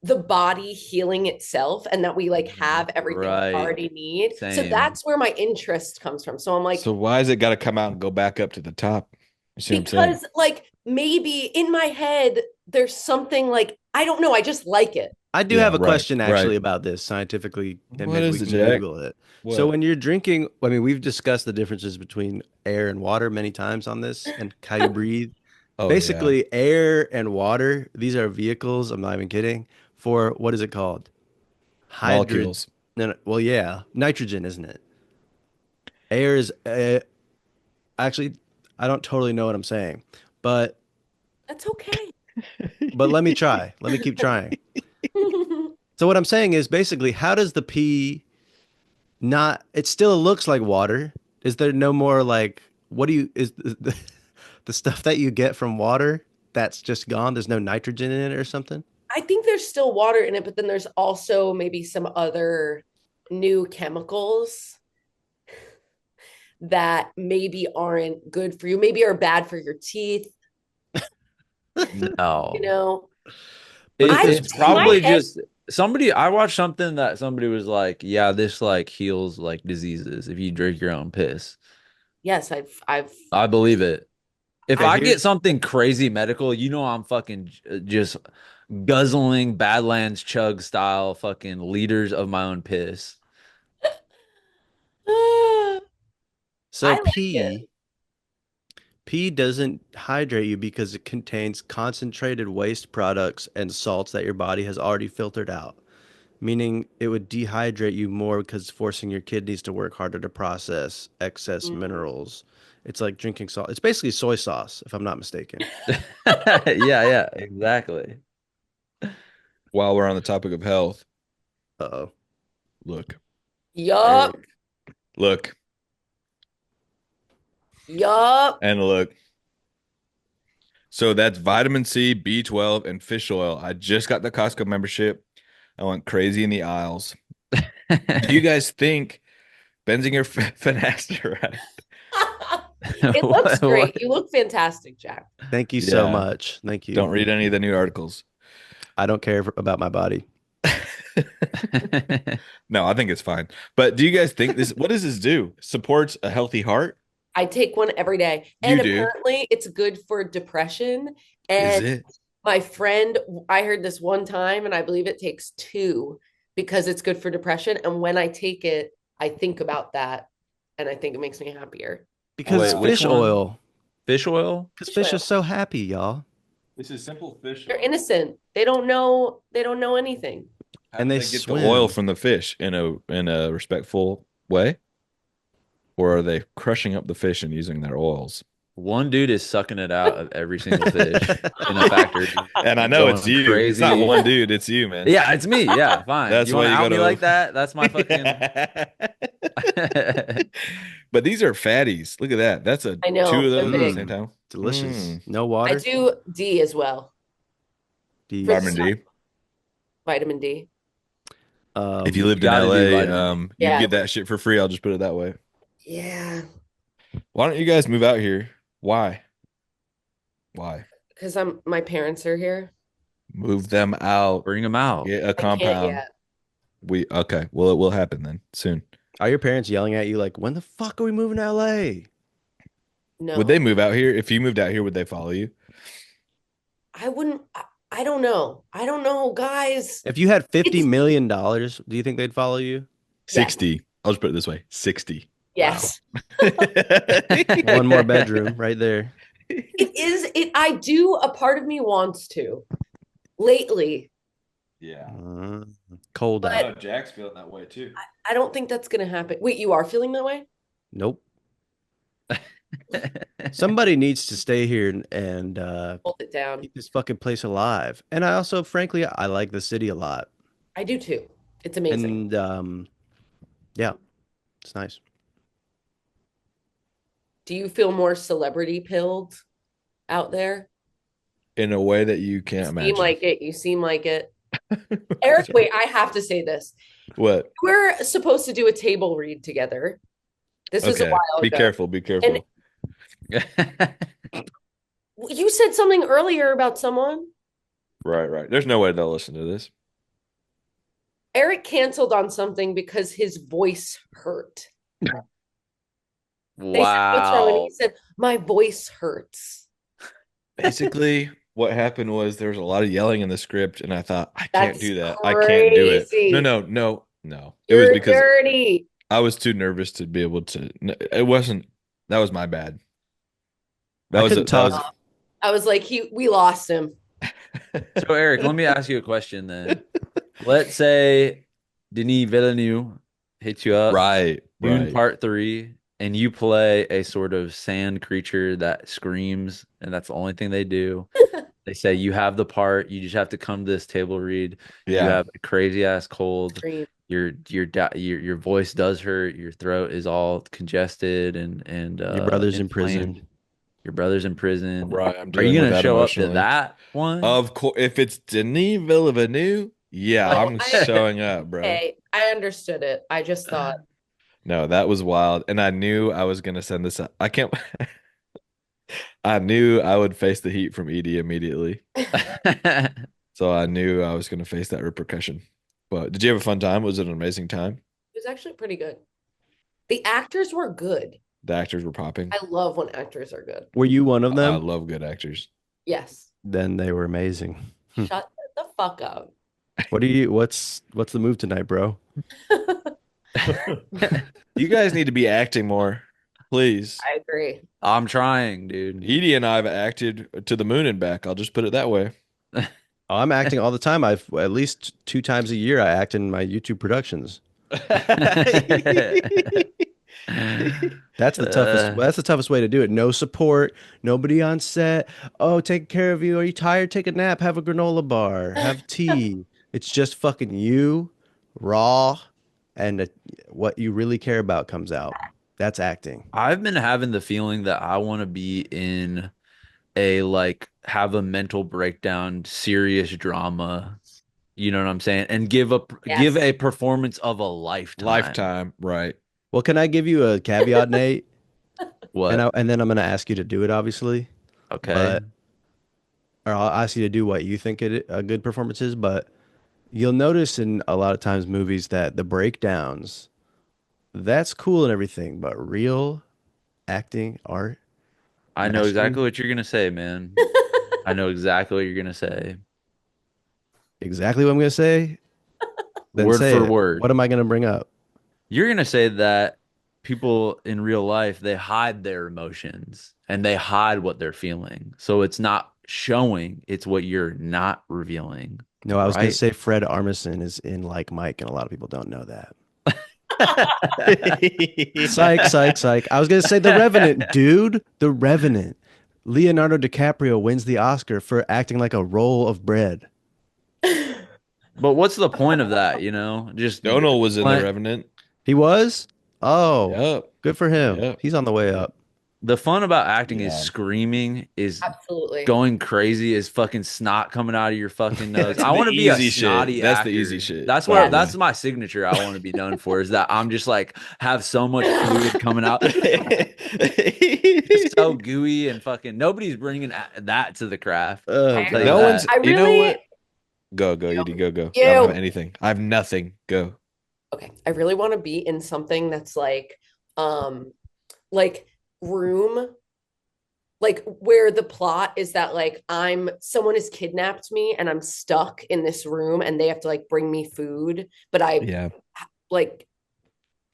the body healing itself and that we like have everything Right. we already need. So Same. that's where my interest comes from. So I'm like, So why is it got to come out and go back up to the top? You see what I'm saying? because like maybe in my head, there's something like, I don't know. I just like it. I do Yeah, have a right, question actually right. about this scientifically, and What maybe is we it, can Jack? Google it. What? So when you're drinking, I mean, we've discussed the differences between air and water many times on this and how you breathe. Oh, Basically, air and water, these are vehicles, I'm not even kidding, for what is it called? yeah. Molecules. No, well, yeah, nitrogen, isn't it? Air is actually, I don't totally know what I'm saying, but That's okay. let me try. Let me keep trying. So what I'm saying is basically, how does the pee not? It still looks like water. Is there no more like what do you is the stuff that you get from water that's just gone? There's no nitrogen in it or something? I think there's still water in it, but then there's also maybe some other new chemicals that maybe aren't good for you, maybe are bad for your teeth, No. you know? But if It's it's probably my head- just somebody. I watched something that somebody was like, "Yeah, this like heals like diseases if you drink your own piss." Yes, I've I believe it. If But I get here's- something crazy medical, you know, I'm fucking just guzzling Badlands chug style fucking liters of my own piss. So I like it. pee doesn't hydrate you because it contains concentrated waste products and salts that your body has already filtered out, meaning it would dehydrate you more because forcing your kidneys to work harder to process excess minerals. It's like drinking salt. It's basically soy sauce, if I'm not mistaken. Yeah, exactly. While we're on the topic of health, Uh-oh. look, Yup. look, Yup. and look. So that's vitamin C, B12, and fish oil. I just got the Costco membership. I went crazy in the aisles. Do you guys think Benzinger finasteride? It looks great. You look fantastic, Jack. Thank you so Yeah. much. Thank you. Don't read any of the new articles. I don't care about my body. No, I think it's fine. But do you guys think this? What does this do? Supports a healthy heart? I take one every day. You And do? apparently it's good for depression. Is And it? my friend, I heard this one time, and I believe it takes two because it's good for depression. And when I take it, I think about that and I think it makes me happier. Because Wait, it's which fish one? oil. Fish oil? Because Fish fish oil. is so happy, y'all. This is simple fish They're innocent. They don't know. They don't know anything. How And do they they get the oil swim. from the fish in a respectful way? Or are they crushing up the fish and using their oils? One dude is sucking it out of every single fish in a factory. And I know Going it's you. It's not crazy. one dude, it's you, man. Yeah, it's me. Yeah, fine. That's You why want to you out me gotta like that? That's my fucking. But these are fatties. Look at that. That's I know, two of they're those at the big. same time. Delicious. Mm. No I water. do D as well. D. For Vitamin D. vitamin D. If you You lived in gotta do LA, vitamin D. you'd Yeah. get that shit for free. I'll just put it that way. Yeah, Why don't you guys move out here? Why? Why? because my parents are here. Move them out. Bring them out. Get a I can't compound. yet. Okay. Well, it will happen then soon. Are your parents yelling at you like, when the fuck are we moving to LA? No, Would they move out here? If you moved out here, would they follow you? I wouldn't. I don't know. I don't know, guys. If you had $50 It's- million, do you think they'd follow you? 60. I'll just put it this way. 60. Yes, One more bedroom right there. it is. I do. A part of me wants to. Lately, Yeah. Cold But- out. Jack's feeling that way too. I don't think that's gonna happen. Wait, you are feeling that way? Nope. Somebody needs to stay here and Hold it down. keep this fucking place alive. And I also, frankly, I like the city a lot. I do too. It's amazing. And yeah, it's nice. Do you feel more celebrity pilled out there? In a way that you You can't seem imagine. like it. You seem like it. Eric, wait, I have to say this. What? We're supposed to do a table read together. This was a Okay. while Be ago. careful. Be careful. You said something earlier about someone. Right. There's no way they'll listen to this. Eric canceled on something because his voice hurt. They said, "What's wrong?" And Wow. he said, "My voice hurts." Basically, what happened was there was a lot of yelling in the script, and I thought, I can't That's do that. I can't do it. crazy. No. It was You're because dirty. I was too nervous to be able to. It wasn't. That was my bad. I couldn't talk. I was like, we lost him. So Eric, let me ask you a question then. Let's say Denis Villeneuve hits you up, Right. Dune Part 3, and you play a sort of sand creature that screams, and that's the only thing they do. They say you have the part, you just have to come to this table read. You Yeah. have a crazy ass cold. Scream. Your voice does hurt. Your throat is all congested and Your brother's in prison. inflamed. Your brother's in prison. Right. I'm Are dealing you with gonna that show up to emotionally. that one? Of course, if it's Denis Villeneuve, yeah, Oh, I'm I- showing up, bro. Okay, I understood it. I just thought, No, that was wild, and I knew I was gonna send this up. I can't. I knew I would face the heat from Edie immediately, so I knew I was gonna face that repercussion. But did you have a fun time? Was it an amazing time? it was actually pretty good. The actors were good. The actors were popping. I love when actors are good. Were you one of I them? love good actors. Yes. Then they were amazing. Shut the fuck up. What's the move tonight, bro? You guys need to be acting more, please. I agree. I'm trying, dude. Edie and I have acted to the moon and back. I'll just put it that way. Oh, I'm acting all the time. I've at least 2 times a year I act in my YouTube productions. That's the toughest. That's the toughest way to do it. No support, nobody on set. Oh, take care of you. Are you tired? Take a nap. Have a granola bar. Have tea. It's just fucking you, raw, and what you really care about comes out. That's acting. I've been having the feeling that I want to be in have a mental breakdown, serious drama. You know what I'm saying? And give Yes. a performance of a lifetime. Lifetime, right? Well, can I give you a caveat, Nate? What? And then I'm gonna ask you to do it, obviously. Okay. But or I'll ask you to do what you think a good performance is, but you'll notice in a lot of times movies that the breakdowns, that's cool and everything, but real acting, art, I know mastering. exactly what you're gonna say, man. I know exactly what you're gonna say. Exactly what I'm gonna say. Then Word say for it. word. What am I gonna bring up? You're gonna say that people in real life, they hide their emotions and they hide what they're feeling. So it's not showing, it's what you're not revealing. No, I was gonna Right? say Fred Armisen is in Like Mike, and a lot of people don't know that. Psych, psych, psych. I was gonna say The Revenant, dude. The Revenant. Leonardo DiCaprio wins the Oscar for acting like a roll of bread. But what's the point of that, you know? Just Donald was in The What- Revenant. He was? Oh, Yep. good for him. Yep. He's on the way up. the fun about acting is Yeah. screaming, is Absolutely. going crazy, is fucking snot coming out of your fucking nose. That's I want to the be a easy shit. snotty That's actor. the easy shit. That's where Yeah. that's my signature. I want to be known for is that I'm just like have so much fluid coming out, It's so gooey and fucking nobody's bringing that to the craft. Oh, I tell you No that. one's. I You know really- what? Go, Edie. Go. I You. don't have anything. I have nothing. Go. Okay, I really want to be in something that's like room, like where the plot is that like someone has kidnapped me and I'm stuck in this room and they have to like bring me food, but Yeah. like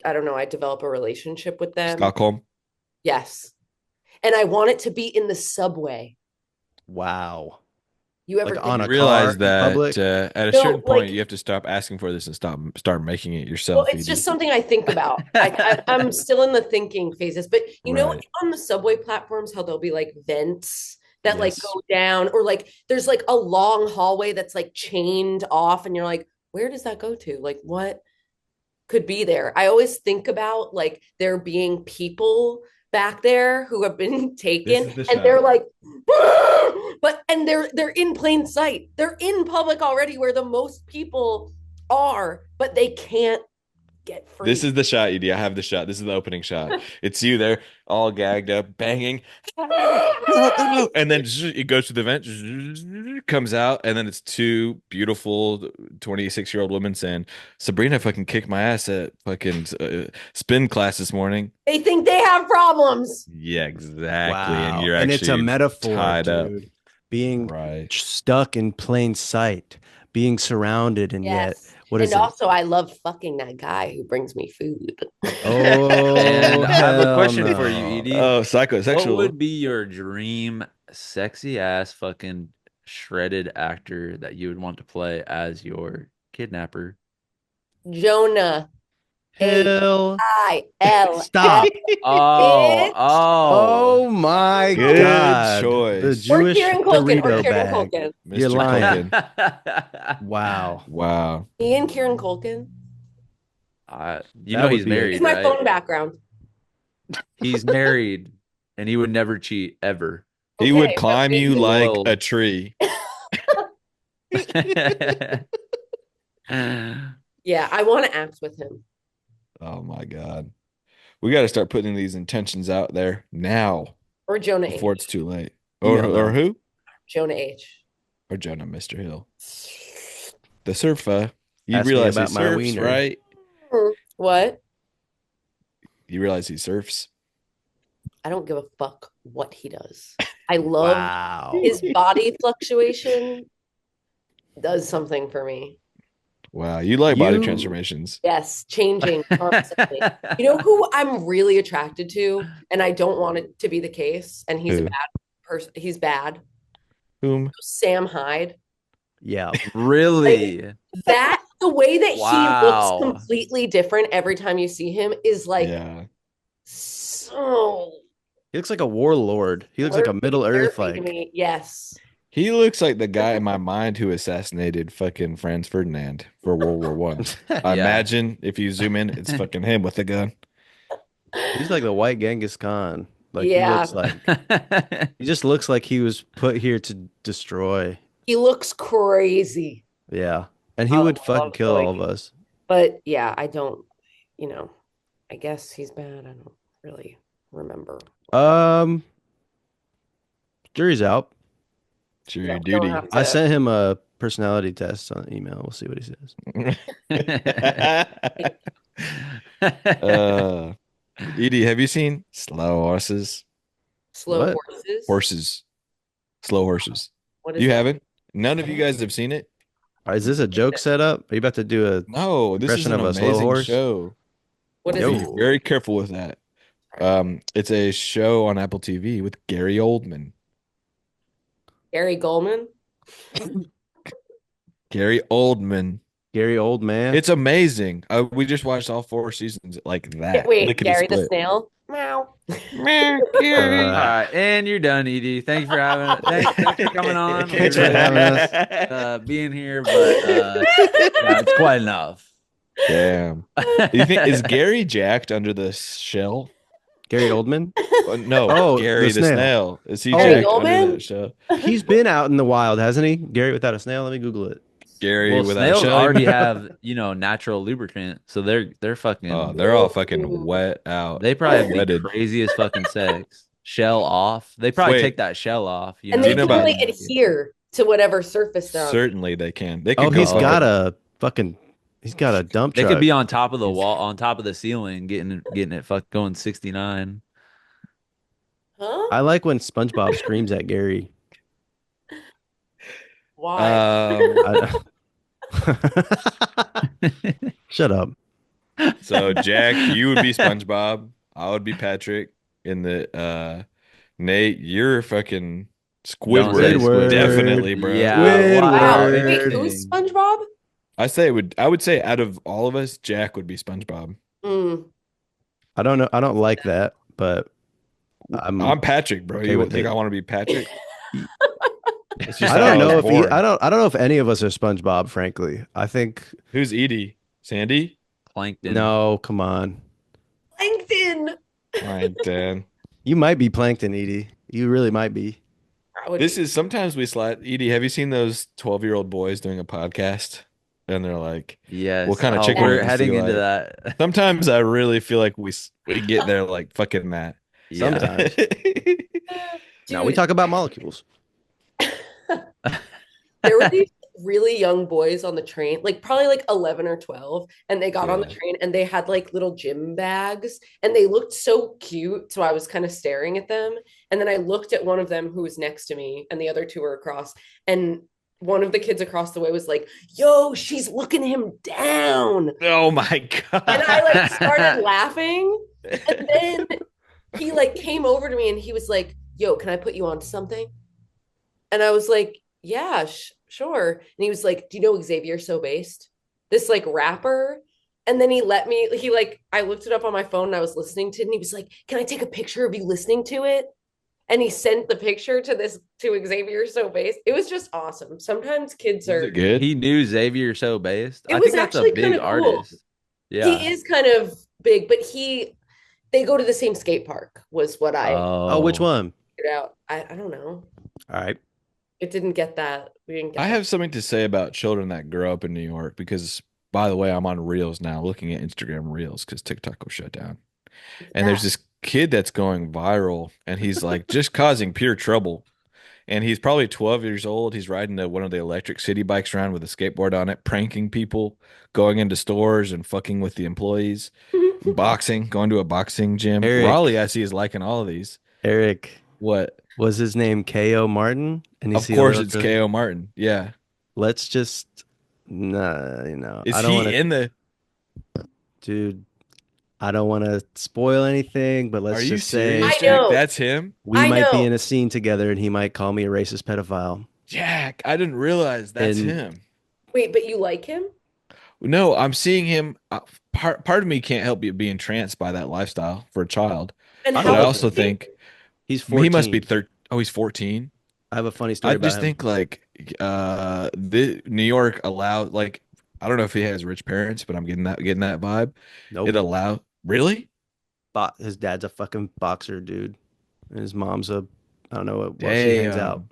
I don't know, I develop a relationship with them. Stockholm. Yes. And I want it to be in the subway. wow. You ever Like think on a Realize car in that public? at a No, certain point like- you have to stop asking for this and start making it well, yourself. it's Edie. just something I think about. I'm still in the thinking phases, but you know, Right. like on the subway platforms, how there'll be like vents that like Yes. go down, or like there's like a long hallway that's like chained off, and you're like, where does that go to? Like, what could be there? I always think about like there being people back there who have been taken, This is the and shot. they're like, and they're in plain sight. They're in public already, where the most people are, but they can't get free. This is the shot, Edie. I have the shot. This is the opening shot. It's you there, all gagged up, banging, and then it goes to the vent, comes out, and then it's two beautiful 26-year-old women saying, "Sabrina fucking kicked my ass at fucking spin class this morning." They think they have problems. Yeah, exactly. Wow. And you're and actually it's a metaphor, tied up. dude. Being Right. stuck in plain sight, being surrounded, and yet Yes. what is And it? also, I love fucking that guy who brings me food. Oh, And I have a hell question no. for you, Edie. Oh, What psychosexual. would be your dream sexy ass fucking shredded actor that you would want to play as your kidnapper? Jonah. Hell. I-L. Stop. Oh, Bitch. Oh my Good God. choice. The Or Jewish Kieran Culkin. Dorito Or Kieran bag. Culkin. You're Mr. lying. Culkin. Wow. Wow. Ian Kieran Culkin. You That know would he's be- married, He's my right? phone background. He's married, and he would never cheat ever. He Okay, would but climb maybe- you like Whoa. a tree. Yeah, I want to act with him. Oh my God. We got to start putting these intentions out there now Or Jonah before H. it's too late. Yeah, Or who? Jonah H. Or Jonah, Mr. Hill. The surfer. You Ask me realize he about my surfs, wiener. right? What? You realize he surfs. I don't give a fuck what he does. I love Wow. his body fluctuation does something for me. Wow. You like body You- transformations. Yes, changing constantly. You know who I'm really attracted to, and I don't want it to be the case, and he's a Who? bad person. He's bad. Whom? Sam Hyde. Yeah. Really? That the way that Wow. he looks completely different every time you see him is like Yeah. so He looks like a warlord. He looks like a Middle Earth, therapy to like. me. Yes. He looks like the guy in my mind who assassinated fucking Franz Ferdinand for World War One. I Yeah. imagine if you zoom in, it's fucking him with a gun. He's like the white Genghis Khan. Like Yeah. he just looks like he was put here to destroy. He looks crazy. Yeah. And he Oh, would I fucking love kill Zoe. all of us. But yeah, I don't, I guess he's bad. I don't really remember. Jury's out. Sure, Yeah, your we don't duty. have I to- sent him a personality test on email. We'll see what he says. Edie, have you seen Slow Horses? Slow What? horses. Horses. Slow Horses. What is You that? haven't? None of you guys have seen it? Is this a joke setup? Are you about to do a No, this is Impression an of a slow amazing horse? show. What is Yo. Be it? very careful with that. It's a show on Apple TV with Gary Oldman. Gary Goldman? Gary Oldman. Gary Old Man. It's amazing. We just watched all 4 seasons like that, Wait, lickety Gary the split. snail? Meow. Meh, All Gary. Uh, right, and you're done, Edie. Thank you for having it. Thanks for coming on. Thanks We for really having us. being here, but yeah, it's quite enough. Damn. You think is Gary jacked under the shell? Gary Oldman. No, Oh, Gary the the snail. snail. Is he Gary jacked under Oldman? the shell? He's been out in the wild, hasn't he? Gary without a snail. Let me Google it. Gary Well, without a snails shell. You already mean? have, natural lubricant, so they're Oh, fucking. they're all fucking wet out. They probably have the Wetted. craziest fucking sex. Shell off. They probably Wait. take that shell off. And Do they you know can about- like adhere to whatever surface they're on. Certainly they can. They Oh, could go he's for got like a fucking. He's got a dump They truck. could be on top of the wall, on top of the ceiling, getting it fuck going 69. Huh? I like when SpongeBob screams at Gary. Why? um Shut up. so Jack, you would be SpongeBob, I would be Patrick, in the Nate, you're fucking Don't say Squidward. Definitely, bro. Yeah. Wow. Squidward. Wait, who's SpongeBob? I would say out of all of us, Jack would be SpongeBob. Mm. I don't know. I don't like that, but I'm Patrick, bro. okay You with think it. I want to be Patrick? It's just I how don't know was if born. I don't know if any of us are SpongeBob. Frankly, I think Who's Edie? Sandy? Plankton. no. Come on, Plankton. Plankton. you might be Plankton, Edie. You really might be. I would This be- is sometimes we slide. Edie, have you seen those 12-year-old boys doing a podcast? And they're like, Yes. What kind of Oh, chicken we're wings do heading you into like? that. sometimes I really feel like we get there like fucking that. Yeah. Sometimes. No, we Dude, talk about molecules. there were these really young boys on the train, like probably like 11 or 12, and they got on the Yeah. train and they had like little gym bags and they looked so cute. So I was kind of staring at them. And then I looked at one of them who was next to me and the other two were across. And one of the kids across the way was like, yo, she's looking him down. Oh my god. And I like started laughing. And then he like came over to me and he was like, yo, can I put you on something? And I was like, yeah, sure. And he was like, do you know Xavier So Based? This like rapper. And then he let me, he like, I looked it up on my phone and I was listening to it and he was like, can I take a picture of you listening to it? And he sent the picture to Xavier So Based. It was just awesome. Sometimes kids Is are, it good? He knew Xavier So Based. It I was think that's a actually big kinda cool. artist. Yeah. he is kind of big, but they go to the same skate park was what I Oh, which one? figured out. I don't know. All right. It didn't get that. We didn't get I that. have something to say about children that grow up in New York because, by the way, I'm on Reels now, looking at Instagram Reels because TikTok will shut down. And there's this kid that's going viral, and he's like just causing pure trouble. And he's probably 12 years old. He's riding one of the electric city bikes around with a skateboard on it, pranking people, going into stores and fucking with the employees, boxing, going to a boxing gym. Eric. Raleigh, I see, is liking all of these. Eric, What? was his name K.O. Martin? And Of course, it's K.O. Martin. Yeah. Let's just, nah, Is I don't he want to, in the? dude. I don't want to spoil anything, but let's Are you just say serious, I Jack? know. That's him? we I might be know. in a scene together, and he might call me a racist pedophile. Jack, I didn't realize that's And- him. Wait, but you like him? No, I'm seeing him. Part of me can't help but be entranced by that lifestyle for a child. And I But I love also him. think He's 14. he must be 13. Oh, he's 14. I have a funny story I about just him. think like the New York allowed like I don't know if he has rich parents, but I'm getting that vibe. Nope. It allowed really? His dad's a fucking boxer, dude. And his mom's I don't know what she hangs Damn. out.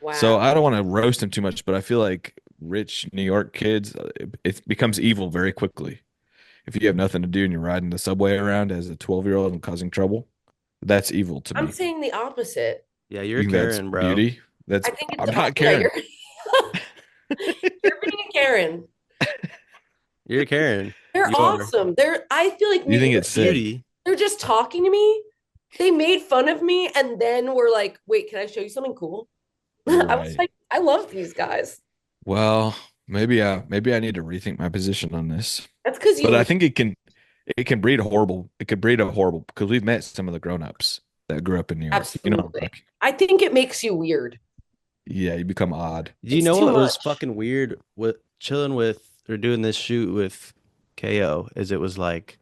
wow. So I don't want to roast him too much, but I feel like rich New York kids, it becomes evil very quickly. If you have nothing to do and you're riding the subway around as a 12-year-old and causing trouble, that's evil to me. I'm saying the opposite. Yeah, You you're think that's Karen, bro. beauty. That's I think it's I'm not yeah, Karen. you're being a Karen. You're Karen. They're You are. awesome. I feel like You think New it's York sick? kids, Beauty. they're just talking to me. They made fun of me and then were like, wait, can I show you something cool? I was Right. like, I love these guys. Well, maybe I need to rethink my position on this. That's because you But I think It can breed horrible. It could breed a horrible because we've met some of the grown-ups that grew up in New York. You know what I'm Absolutely. talking. I think it makes you weird. Yeah, you become odd. Do you It's know too what was much. fucking weird with chilling with or doing this shoot with KO? Is it was like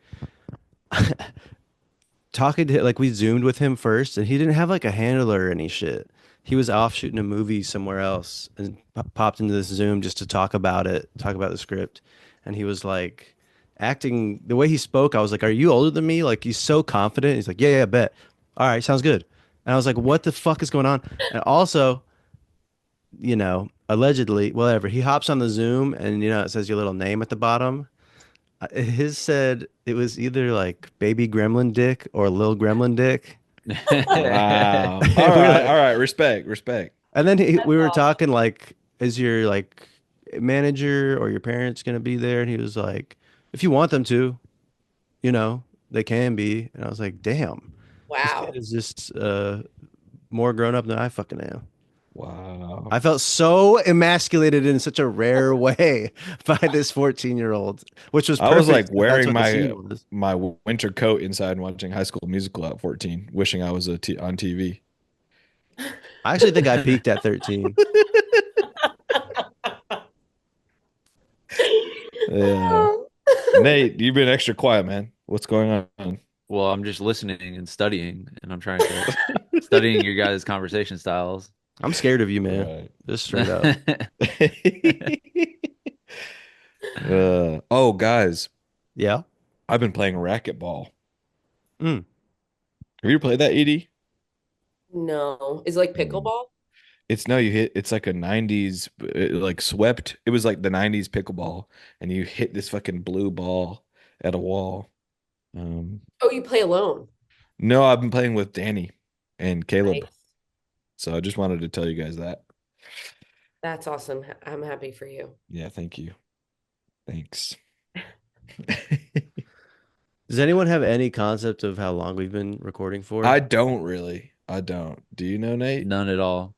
talking to like we zoomed with him first and he didn't have like a handler or any shit. He was off shooting a movie somewhere else and popped into this Zoom just to talk about it, talk about the script. And he was like acting the way he spoke. I was like, "Are you older than me?" Like he's so confident. He's like, "Yeah, yeah, bet. All right, sounds good." And I was like, "What the fuck is going on?" And also, allegedly, whatever, he hops on the Zoom and it says your little name at the bottom. His said it was either like baby gremlin dick or little gremlin dick. Wow. We were like, All right. Respect. Respect. and then That's we were awesome. talking like, is your like manager or your parents gonna be there? And he was like, if you want them to, they can be. And I was like, damn, this kid Wow. is just more grown up than I fucking am. Wow. I felt so emasculated in such a rare way by this 14-year-old, which was I was like perfect because that's wearing what the my scene was. my winter coat inside and watching High School Musical at 14, wishing I was on TV. I actually think I peaked at 13. Yeah. Nate, you've been extra quiet, man. What's going on? Well, I'm just listening and studying, and I'm trying to studying your guys' conversation styles. I'm scared of you, man. Right. Just straight up. Oh, guys, Yeah. I've been playing racquetball. Mm. Have you ever played that, Edie? No. Is it like Mm. pickleball? It's no, you hit. It's like a '90s, like swept. It was like the '90s pickleball, and you hit this fucking blue ball at a wall. Um, Oh, you play alone. no, I've been playing with Danny and Caleb, Nice. so I just wanted to tell you guys that. That's awesome. I'm happy for you. Yeah, thank you. Thanks. Does anyone have any concept of how long we've been recording for? I don't really. I don't. Do you know, Nate? None at all.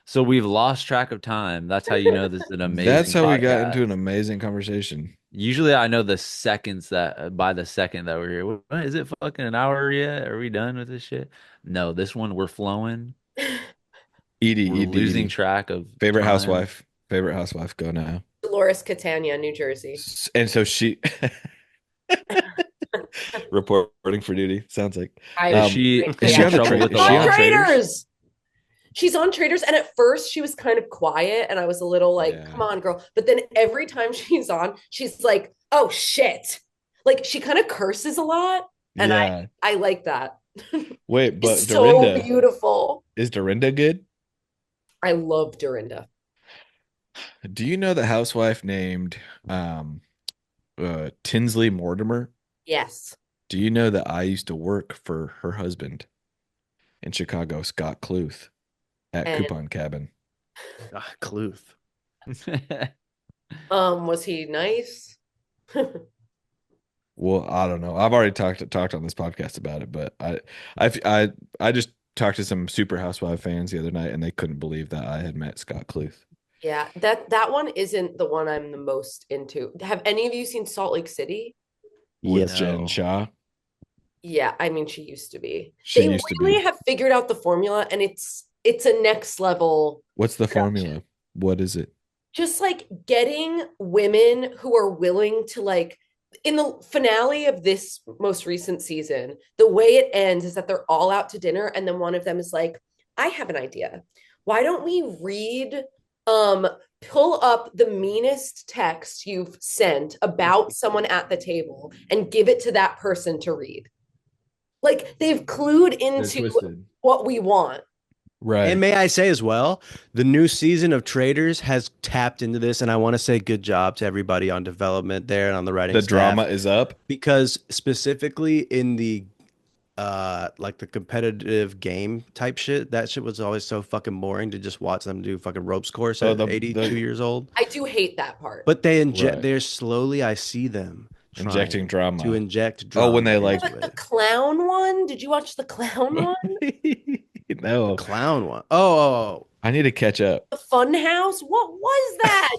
So we've lost track of time. That's how you know this is an That's amazing how we got into podcast. an amazing conversation. Usually I know the seconds that by the second that we're here. What, is it fucking an hour yet? Are we done with this shit? No, this one we're flowing. We're losing Edie. track of Favorite time. housewife. Favorite housewife. Go now. Dolores Catania, New Jersey. And so she reporting for duty. Sounds like. I Is was she great. Is in she on the trouble tra with is the she On on law? Traders? Traders. She's on Traders. And at first she was kind of quiet and I was a little like, Yeah. come on, girl. But then every time she's on, she's like, oh shit. Like she kind of curses a lot. And Yeah. I like that. Wait, but It's so Dorinda beautiful. is Dorinda good? I love Dorinda. Do you know the housewife named Tinsley Mortimer? Yes. Do you know that I used to work for her husband in Chicago, Scott Cluth, at And Coupon Cabin? Ah, Cluth. was he nice? Well, I don't know. I've already talked on this podcast about it, but I just talked to some Super Housewife fans the other night, and they couldn't believe that I had met Scott Cluth. Yeah, that one isn't the one I'm the most into. Have any of you seen Salt Lake City? With Yes. Jen No. Shaw. Yeah, I mean she used to be. She They used to really be. have figured out the formula and it's a next level What's the production. formula? What is it? Just like getting women who are willing to like in the finale of this most recent season, the way it ends is that they're all out to dinner and then one of them is like, I have an idea. Why don't we read pull up the meanest text you've sent about someone at the table and give it to that person to read? Like they've clued into twisted. what we want. Right. And may I say as well, the new season of Traders has tapped into this, and I want to say good job to everybody on development there and on the writing The staff, drama is up. because specifically in the like the competitive game type shit, that shit was always so fucking boring to just watch them do fucking ropes course Oh, at the 82 years old. I do hate that part. But they inject Right. they're slowly, I see them Injecting trying drama. to inject Oh, when drama they, like- But into the it. clown one, did you watch the clown one? No, Clown one. Oh, I need to catch up. The fun house? What was that?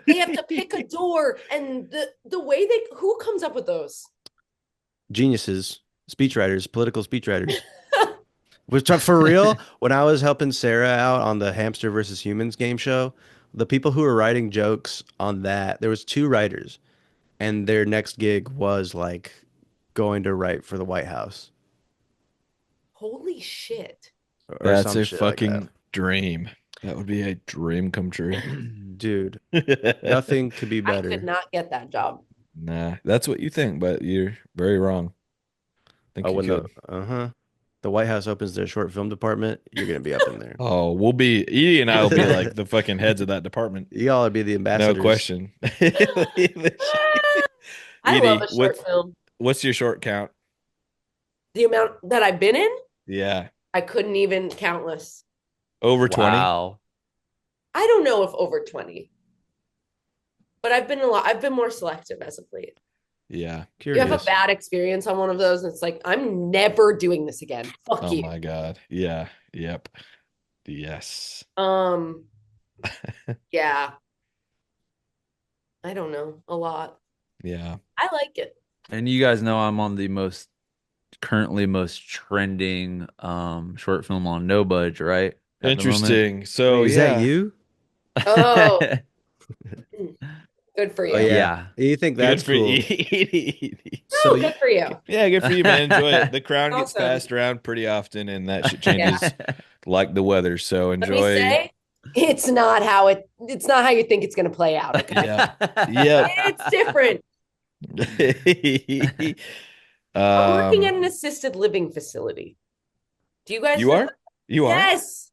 They have to pick a door, and the way who comes up with those? Geniuses, speechwriters, political speechwriters. Which for real, when I was helping Sarah out on the hamster versus humans game show, the people who were writing jokes on that, there was two writers, and their next gig was like going to write for the White House Holy shit. or That's some a shit like fucking dream. That would be a dream come true. that. Dude, nothing could be I could better. not get that job. Nah, that's what you think, but you're very wrong. Think Oh, you when the could. the White House opens their short film department, you're gonna be up in there. Oh, Edie and I will be like the fucking heads of that department. Y'all will be the No ambassadors. question. I love Edie, a short film. what's your short count? The amount that I've been in, Yeah. I couldn't even countless. Over 20? Wow. I don't know if over 20, but I've been more selective as of late. Yeah. You have a Curious. bad experience on one of those, and it's like, I'm never doing this again. Fuck Oh you. my God. Yeah. Yep. Yes. Yeah. I don't know. A lot. Yeah. I like it. And you guys know I'm on the currently most trending short film on No Budge, right? At the moment. Interesting. So, Wait, is yeah. that you? Oh, good for you. Oh yeah. Yeah. You think Good that's for cool? Edie. No, good for you. Yeah, good for you, man. Enjoy it. The crown gets Awesome. passed around pretty often, and that shit changes like the weather. So Let me enjoy. say, it's not how you think it's going to play out. Okay? Yeah. Yep. It's different. I'm working at an assisted living facility. Do you guys You know are? that? You are? Yes.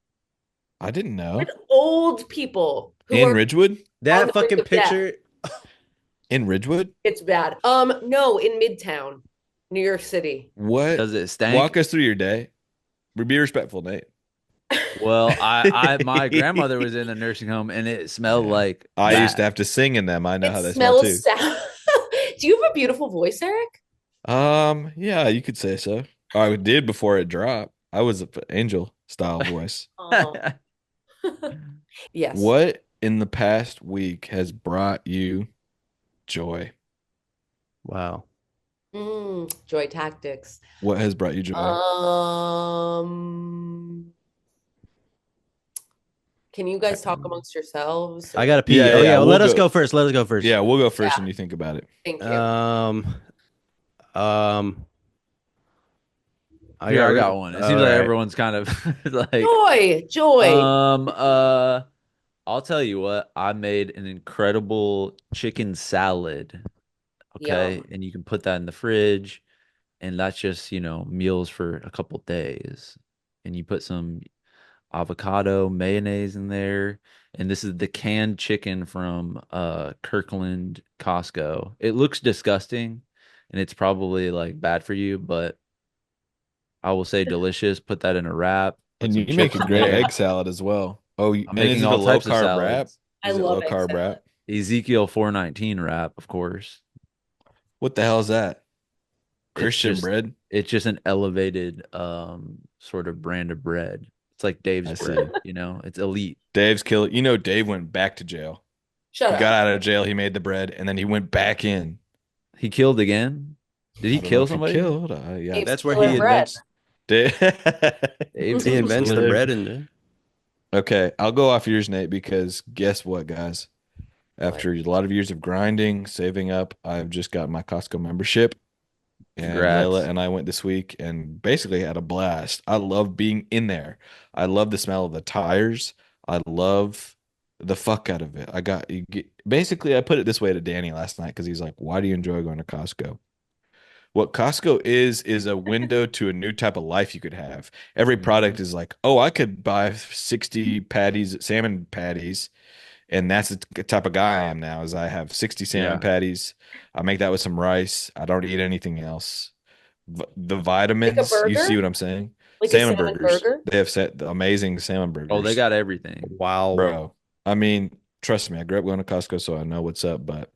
I didn't know. With old people who In are Ridgewood? on That the fucking brink of death. picture. In Ridgewood? It's bad. No, in Midtown, New York City. What? Does it stank? Walk us through your day. Be respectful, Nate. Well, my grandmother was in a nursing home and it smelled like I used to that. have to sing in them. I know how It they smell too. smells sad. Do you have a beautiful voice, Eric? Yeah, you could say so. I did before it dropped. I was an angel style voice. Oh. Yes. What in the past week has brought you joy? Wow. Joy tactics. What has brought you joy? Can you guys talk amongst yourselves? I gotta pee. Yeah, Oh yeah, yeah. Well, let we'll us go- go first. Let us go first. Yeah, we'll go first Yeah. and you think about it. Thank you. Here, I got one. It seems like everyone's kind of like Joy. I'll tell you what, I made an incredible chicken salad. Okay. Yum. And you can put that in the fridge, and that's just, meals for a couple days. And you put some avocado mayonnaise in there. And this is the canned chicken from Kirkland Costco. It looks disgusting and it's probably like bad for you, but I will say delicious. Put that in a wrap. Put And some you make a chips in great there. egg salad as well. Oh, I'm and making is it all a low types of carb wrap? salads. I Is it love low egg carb salad. wrap? Ezekiel 419 wrap, of course. What the hell is that? It's Christian just- bread? It's just an elevated sort of brand of bread. It's like Dave's I see. bread, it's elite. Dave's killer. Dave went back to jail. Shut He up. got out of jail. He made the bread, and then he went back in. He killed again. Did he I don't know kill if somebody? Killed. Yeah. Dave's That's where killer he bread. invents. Dave. Dave's He invents the killer. bread and Okay, I'll go off yours, Nate, because guess what, guys? After a lot of years of grinding, saving up, I've just got my Costco membership. And Congrats. Layla and I went this week and basically had a blast. I love being in there. I love the smell of the tires. I love the fuck out of it. Basically, I put it this way to Danny last night because he's like, "Why do you enjoy going to Costco?" What Costco is a window to a new type of life you could have. Every product is like, oh, I could buy 60 patties, salmon patties, and that's the type of guy I am now. Is I have 60 salmon Yeah. patties. I make that with some rice. I don't eat anything else. The vitamins, you burger? see what I'm saying? Like a Salmon salmon burgers. burger? They have the amazing salmon burgers. Oh, they got everything. wow. bro. I mean, trust me, I grew up going to Costco, so I know what's up. But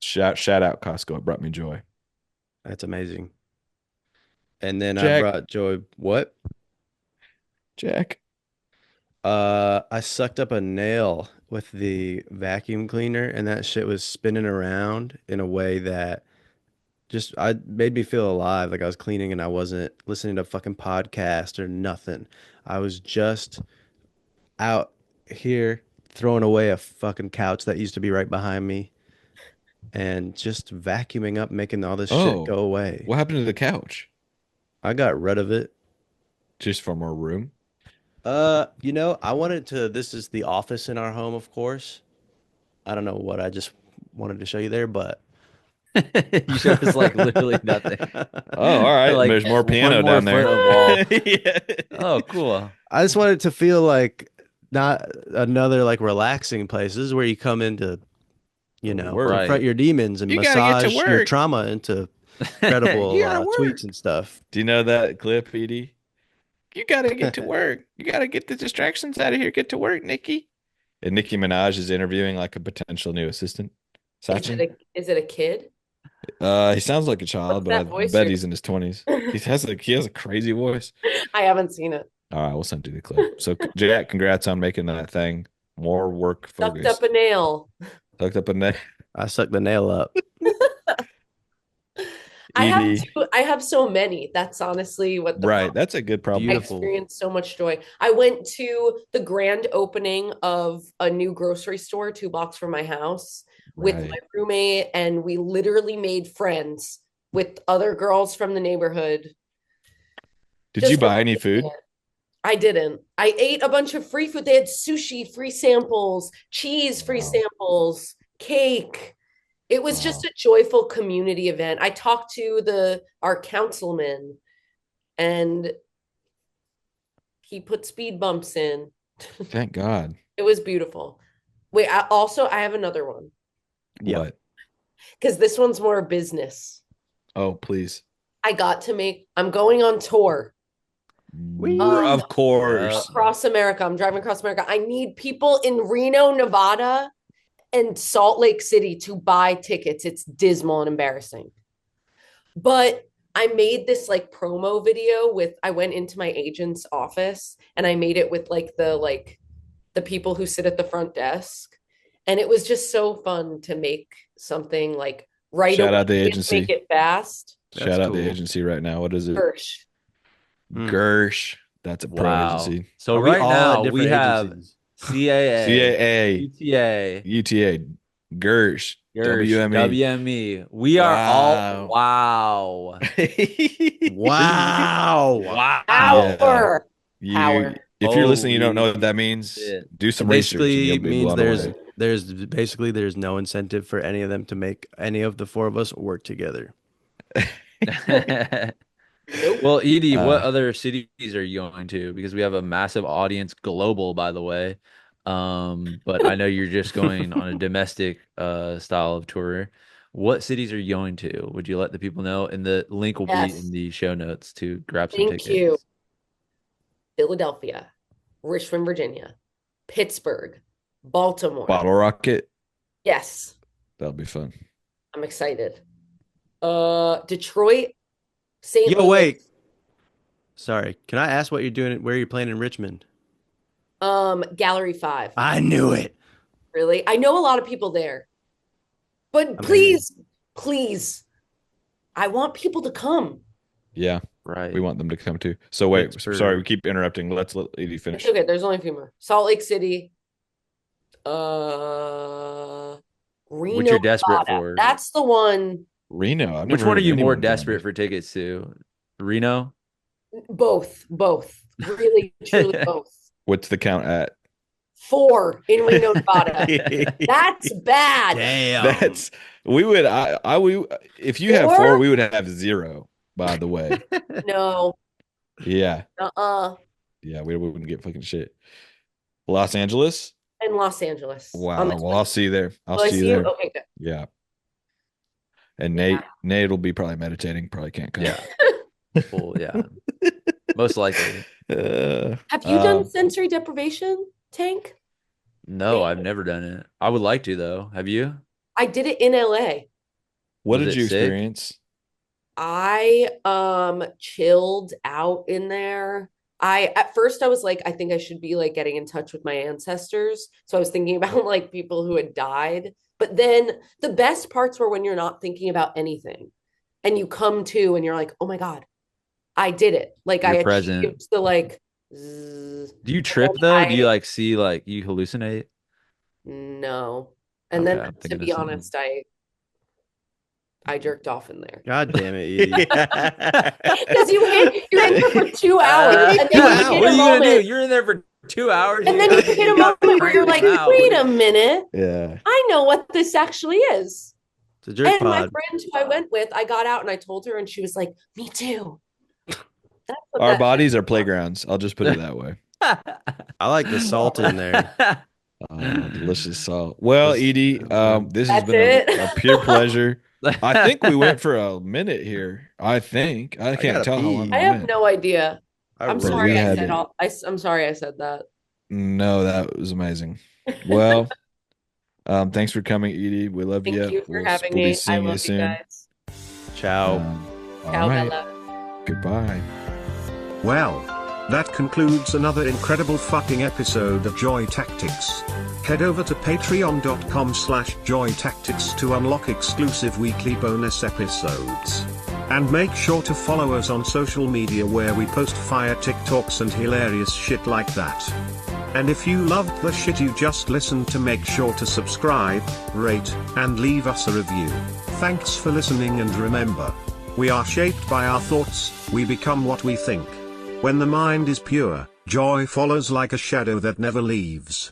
shout out Costco. It brought me joy. That's amazing. And then I Jack. brought joy. What? Jack. I I sucked up a nail with the vacuum cleaner, and that shit was spinning around in a way that just I made me feel alive. Like I was cleaning and I wasn't listening to a fucking podcast or nothing. I was just out here throwing away a fucking couch that used to be right behind me and just vacuuming up, making all this shit Oh, go away. what happened to the couch? I got rid of it. Just from our room? I wanted to, this is the office in our home, of course. I don't know what I just wanted to show you there, but You showed us like literally nothing. Oh, all right. Like There's more one piano more down foot there. of wall. Yeah. Oh, cool. I just wanted to feel like not another like relaxing place. This is where you come in to, Work. confront Right. your demons and You gotta get to massage your work. trauma into You incredible gotta tweets work. and stuff. Do you know that clip, Edie? You gotta get to work. You gotta get the distractions out of here. Get to work, Nikki. And Nicki Minaj is interviewing like a potential new assistant. Sachin. Is it a kid? He sounds like a child, What's but I that voice? bet he's in his 20s. He has a crazy voice. I haven't seen it. All right, we'll send you the clip. So Jack, congrats on making that thing more work Sucked focused. up a nail. Tucked up in there. I sucked the nail up. Edie. I have so many. That's honestly what the Right. That's a good problem. I Beautiful. experienced so much joy. I went to the grand opening of a new grocery store 2 blocks from my house with Right. my roommate, and we literally made friends with other girls from the neighborhood. Did Just you for buy any making food? it. I didn't. I ate a bunch of free food. They had sushi, free samples, cheese, free Wow. samples, cake. It was just Wow. a joyful community event. I talked to our councilman, and he put speed bumps in. Thank God. It was beautiful. Wait, I have another one Yep. What? because this one's more business. Oh, please. I'm going on tour Of course. across America. I'm driving across America. I need people in Reno, Nevada and Salt Lake City to buy tickets. It's dismal and embarrassing. But I made this like promo video I went into my agent's office and I made it with the people who sit at the front desk. And it was just so fun to make something like right Shout away. out the Make agency. it fast. Shout That's out the cool. agency right now. What is it? Hirsch. Gersh. That's a pro Wow. agency. So Are we right all at now we different have agencies? CAA, CAA, UTA, UTA, Gersh, WME. WME. We are all wow. Wow. Wow. Power. Power. If you're listening, you don't know Holy what that means. shit. Do some research. And Basically you'll be means blown away. there's no incentive for any of them to make any of the four of us work together. Well, Edie, what Uh, other cities are you going to? Because we have a massive audience, global, by the way. But I know you're just going on a domestic style of tour. What cities are you going to? Would you let the people know? And the link will be Yes. in the show notes to grab some Thank tickets. you. Philadelphia, Richmond, Virginia, Pittsburgh, Baltimore. Bottle Rocket. Yes, That'll be fun. I'm excited. Detroit, St. Yo, Louis. wait. Sorry. Can I ask what you're doing? Where you're playing in Richmond? Gallery 5. I knew it. Really? I know a lot of people there. But Amazing. please, I want people to come. Yeah, Right. we want them to come too. So wait, Pittsburgh. sorry, we keep interrupting. Let's let Edie finish. It's okay. There's only a few more. Salt Lake City. Reno, What you're desperate Nevada. for. That's the one. Reno. I've Which never one heard are of you more anyone going desperate there. for tickets to? Reno? Both. Really, truly both. What's the count at? 4 in Reno, Nevada. That's bad. Damn. That's we would if you have 4, 4? we would have 0. By the way, No. yeah, Yeah, we wouldn't get fucking shit. Los Angeles. in Los Angeles. Wow. On the Well, I'll see you there. I'll Will I see you see there. you? Okay, good. Yeah. And Yeah. Nate will be probably meditating. Probably can't come. Yeah. Well, yeah. Most likely. Have you done sensory deprivation, Tank? No, I've never done it. I would like to though. Have you? I did it in LA. What Was did it you sick? experience? I chilled out in there. At first I was like, I think I should be like getting in touch with my ancestors. So I was thinking about like people who had died. But then the best parts were when you're not thinking about anything and you come to and you're like, oh my God, I did it. Like I You're present. achieved the like Do you trip though? Do you like see like you hallucinate? no. And Okay, then I'm to thinking of be something. honest, I jerked off in there. God damn it, Edie. Because you're in there for 2 hours and then you What hit are a you gonna do? moment. You're in there for 2 hours. And then you hit a moment where you're like, wait a minute. Yeah. I know what this actually is. It's a jerk And my pod. friend who I went with, I got out and I told her, and she was like, me too. That's what Our that- bodies are playgrounds. I'll just put it that way. I like the salt in there. Delicious salt. Well, Edie, this has That's been it. a pure pleasure. I think we went for a minute here. I can't gotta tell how long pee. we I have went. no idea. I'm really sorry we I had said it. all. I'm sorry I said that. No, that was amazing. Well, thanks for coming, Edie. We love Thank you. you for having we'll be me. I seeing you love you soon. guys. Ciao. All Ciao, right. Bella. Goodbye. Well, that concludes another incredible fucking episode of Joy Tactics. Head over to patreon.com/joytactics to unlock exclusive weekly bonus episodes. And make sure to follow us on social media where we post fire TikToks and hilarious shit like that. And if you loved the shit you just listened to, make sure to subscribe, rate, and leave us a review. Thanks for listening, and remember, we are shaped by our thoughts, we become what we think. When the mind is pure, joy follows like a shadow that never leaves.